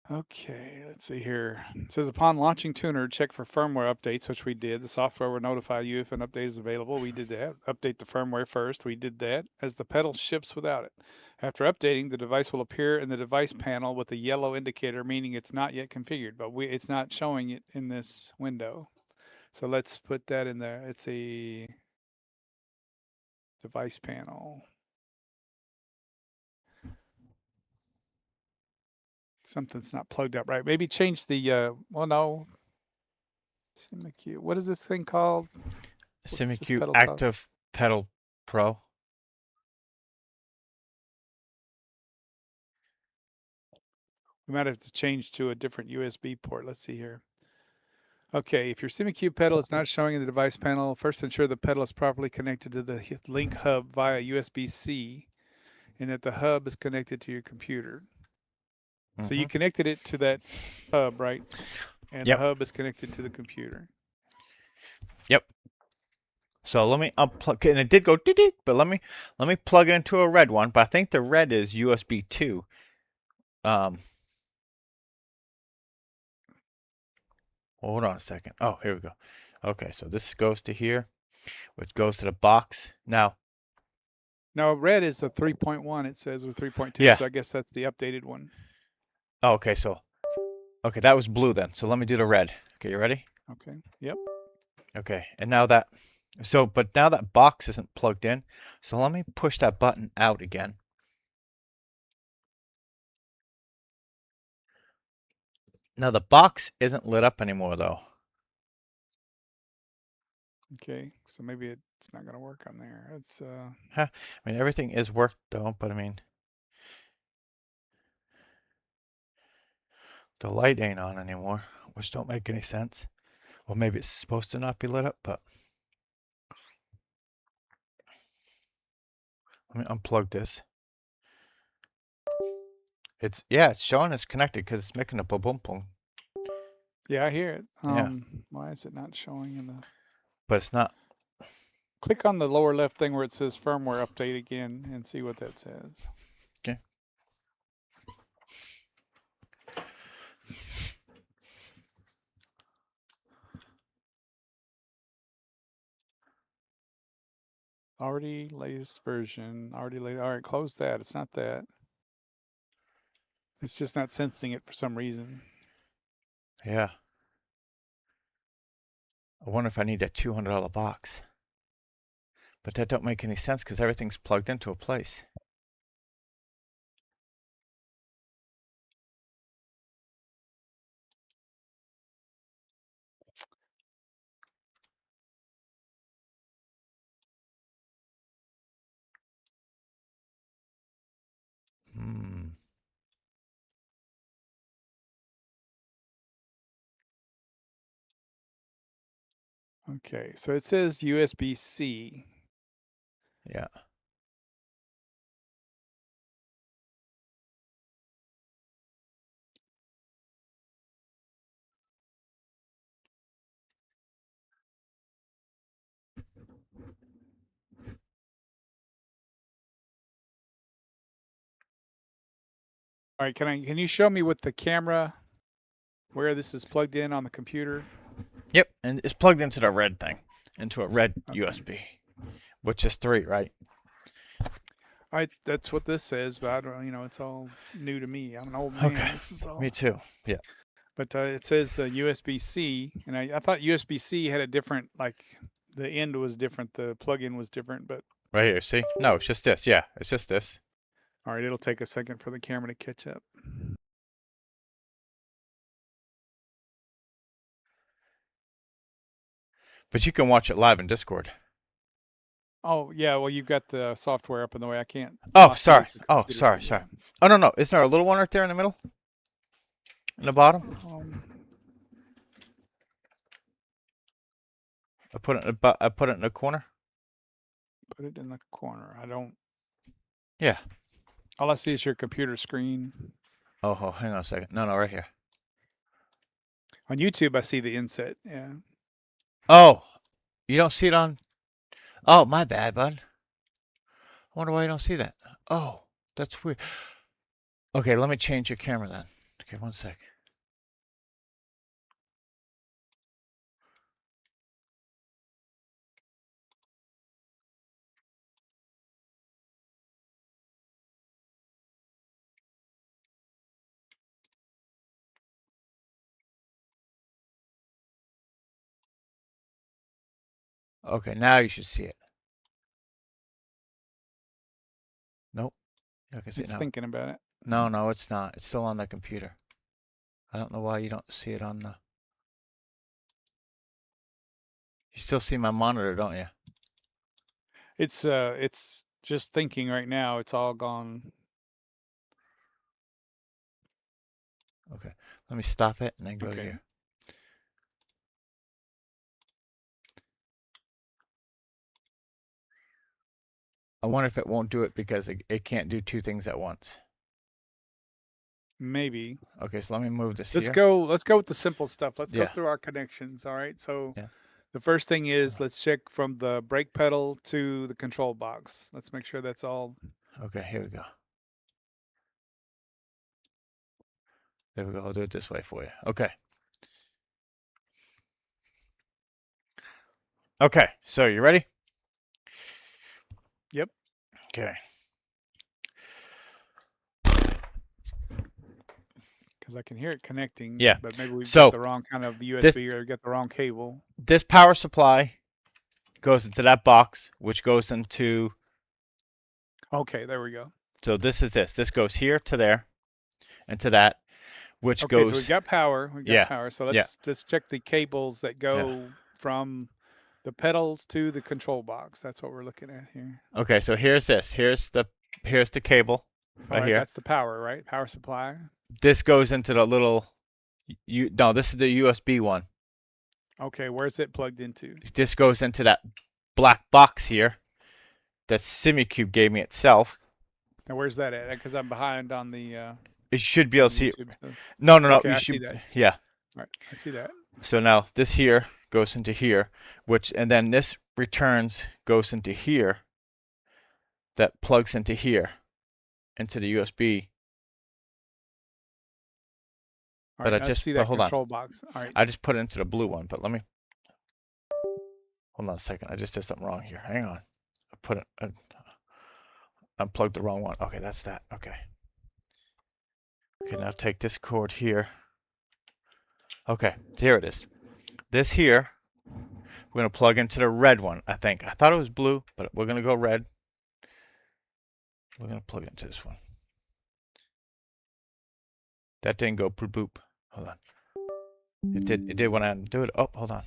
Okay, let's see here. It says upon launching tuner, check for firmware updates, which we did. The software will notify you if an update is available. We did that. Update the firmware first. We did that as the pedal ships without it. After updating, the device will appear in the device panel with a yellow indicator, meaning it's not yet configured, but it's not showing it in this window. So let's put that in there. It's a device panel. Something's not plugged up right. Maybe change the, well, no. Simucube. What is this thing called? What's this Simucube pedal called? Active Pedal Pro. We might have to change to a different USB port. Let's see here. Okay, if your Simucube pedal is not showing in the device panel, first ensure the pedal is properly connected to the link hub via USB-C and that the hub is connected to your computer. So you connected it to that hub, right? And Yep. the hub is connected to the computer. Yep. So let me unplug, and it did go dee, but let me plug it into a red one. But I think the red is USB 2. Hold on a second. Oh, here we go. Okay, so this goes to here, which goes to the box. Now, No, red is a 3.1, it says, or 3.2. yeah. So I guess that's the updated one. Oh, okay, so okay, that was blue then. So let me do the red. Okay, you ready? Okay. Yep. Okay, and now that, but now that box isn't plugged in. So let me push that button out again. Now the box isn't lit up anymore though. Okay. So maybe it's not going to work on there. It's I mean, everything is worked though, but I mean, the light ain't on anymore, which don't make any sense. Or maybe it's supposed to not be lit up, but let me unplug this. It's showing it's connected because it's making a boom boom boom. yeah, I hear it. Yeah. Why is it not showing in the? But it's not. Click on the lower left thing where it says firmware update again and see what that says. Okay. Already latest version. Already late. All right, close that. It's not that. It's just not sensing it for some reason. Yeah. I wonder if I need a $200 box. But that don't make any sense because everything's plugged into a place. Hmm. Okay, so it says USB-C. Yeah. All right, can you show me with the camera where this is plugged in on the computer? Yep. And it's plugged into the red thing, into a red Okay. USB, which is 3, right? That's what this says, but I don't, it's all new to me. I'm an old man. Okay. This is all. Me too. Yeah. But it says USB-C, and I thought USB-C had a different, like the end was different, the plug-in was different. But Right here, see? No, it's just this. Yeah, it's just this. all right, it'll take a second for the camera to catch up. But you can watch it live in Discord. Oh yeah, well you've got the software up in the way. I can't. Oh, All I see sorry. is the Oh, computer sorry, screen. sorry. Oh, no, no. Isn't there a little one right there in the middle? In the bottom? Um, I put it in the corner. put it in the corner. I don't. Yeah. All I see is your computer screen. Oh, hang on a second. No, no, right here. On YouTube, I see the inset. Yeah. Oh, you don't see it on. Oh, my bad, bud. I wonder why you don't see that. Oh, that's weird. Okay, let me change your camera then. Okay, one sec. Okay, now you should see it. Nope. I can see it It's now. thinking about it. No, no, it's not. It's still on the computer. I don't know why you don't see it on the. You still see my monitor, don't you? It's just thinking right now. It's all gone. Okay. Let me stop it and then go to Okay. here. I wonder if it won't do it because it can't do two things at once. Maybe. Okay, so let me move this Let's here. go. Let's go with the simple stuff. Let's go Yeah. through our connections. All right. So Yeah. the first thing is let's check from the brake pedal to the control box. Let's make sure that's all. Okay, here we go. There we go. I'll do it this way for you. Okay. Okay, so you ready? Yep. Okay. Because I can hear it connecting. Yeah. But maybe we've So got the wrong kind of USB or got the wrong cable. this power supply goes into that box, which goes into. Okay. There we go. So this is this. This goes here to there, and to that, which Okay. So we've goes. got power. We've got Yeah. power. So Yeah. let's check the cables that Yeah. go from the pedals to the control box. That's what we're looking at here. Okay, so here's this. Here's the cable All right right. here. That's the power, right? Power supply. This goes into the little. No, this is the USB one. Okay. Where's it plugged into? This goes into that black box here that Simucube gave me itself. Now where's that at? Because I'm behind on the It should be able to see it. YouTube stuff. No, no, no. Okay, You I see should. that. Yeah. All right, I see that. So now this here goes into here, and then this returns goes into here. That plugs into here, into the USB. All But right, let's see that hold on. control box. All right. I just put it into the blue one, but let me. Hold on a second. I just did something wrong here. Hang on. I unplugged the wrong one. Okay, that's that. Okay. Okay, now take this cord here. Okay, so here it is. This here, we're going to plug into the red one, I think. I thought it was blue, but we're going to go red. We're going to plug into this one. That didn't go boop boop. Hold on. It did when I do it. Oh, hold on.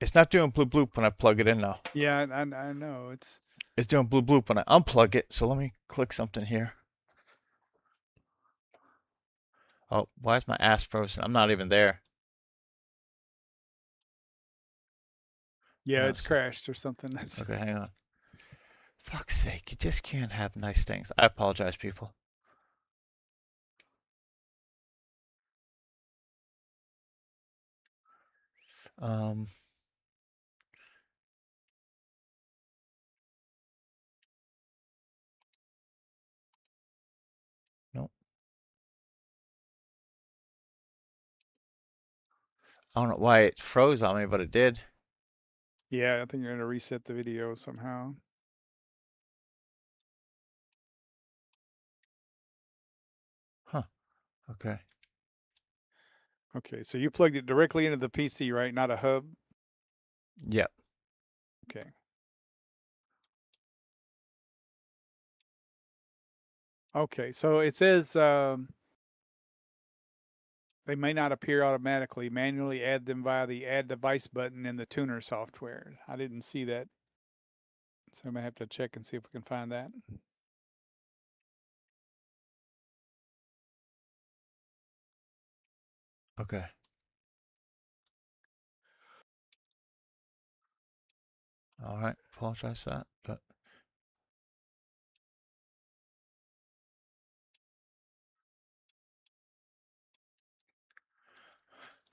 It's not doing bloop bloop when I plug it in now. Yeah, I know. It's doing bloop bloop when I unplug it. So let me click something here. Oh, why is my ass frozen? I'm not even there. Yeah, No, it's crashed or something. okay, hang on. Fuck's sake, you just can't have nice things. I apologize, people. Um, nope. I don't know why it froze on me, but it did. Yeah, I think you're gonna reset the video somehow. Okay. Okay, so you plugged it directly into the PC, right? Not a hub? Yep. Okay. Okay, so it says they may not appear automatically. Manually add them via the Add Device button in the tuner software. I didn't see that, so I'm going to have to check and see if we can find that. Okay. All right. Apologize for that, but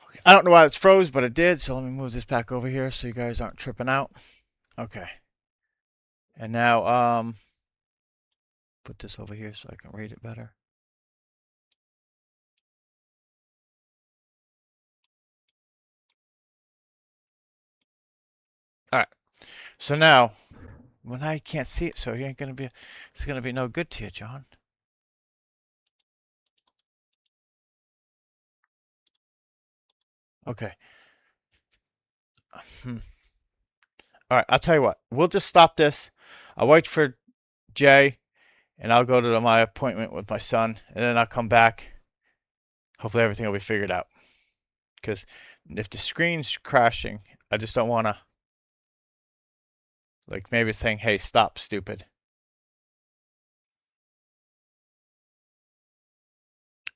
okay. I don't know why it's froze, but it did. So let me move this back over here so you guys aren't tripping out. Okay. And now, put this over here so I can read it better. All right. So now, when I can't see it, so you ain't gonna be, it's gonna be no good to you, John. Okay. Hmm. All right. I'll tell you what. We'll just stop this. I'll wait for Jay, and I'll go to my appointment with my son, and then I'll come back. Hopefully everything will be figured out. Because if the screen's crashing, I just don't want to, like, maybe it's saying, hey, stop, stupid.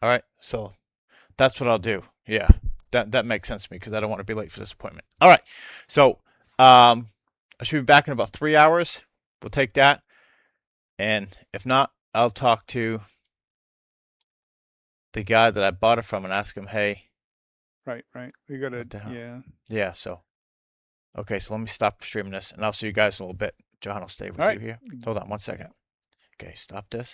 All right, so that's what I'll do. Yeah, that makes sense to me because I don't want to be late for this appointment. All right, so I should be back in about 3 hours. We'll take that, and if not, I'll talk to the guy that I bought it from and ask him, hey, Right. We got to, what the hell? yeah. Yeah, so okay, so let me stop streaming this, and I'll see you guys in a little bit. John will stay All with you right. here. Hold on one Yeah. second. Okay, stop this.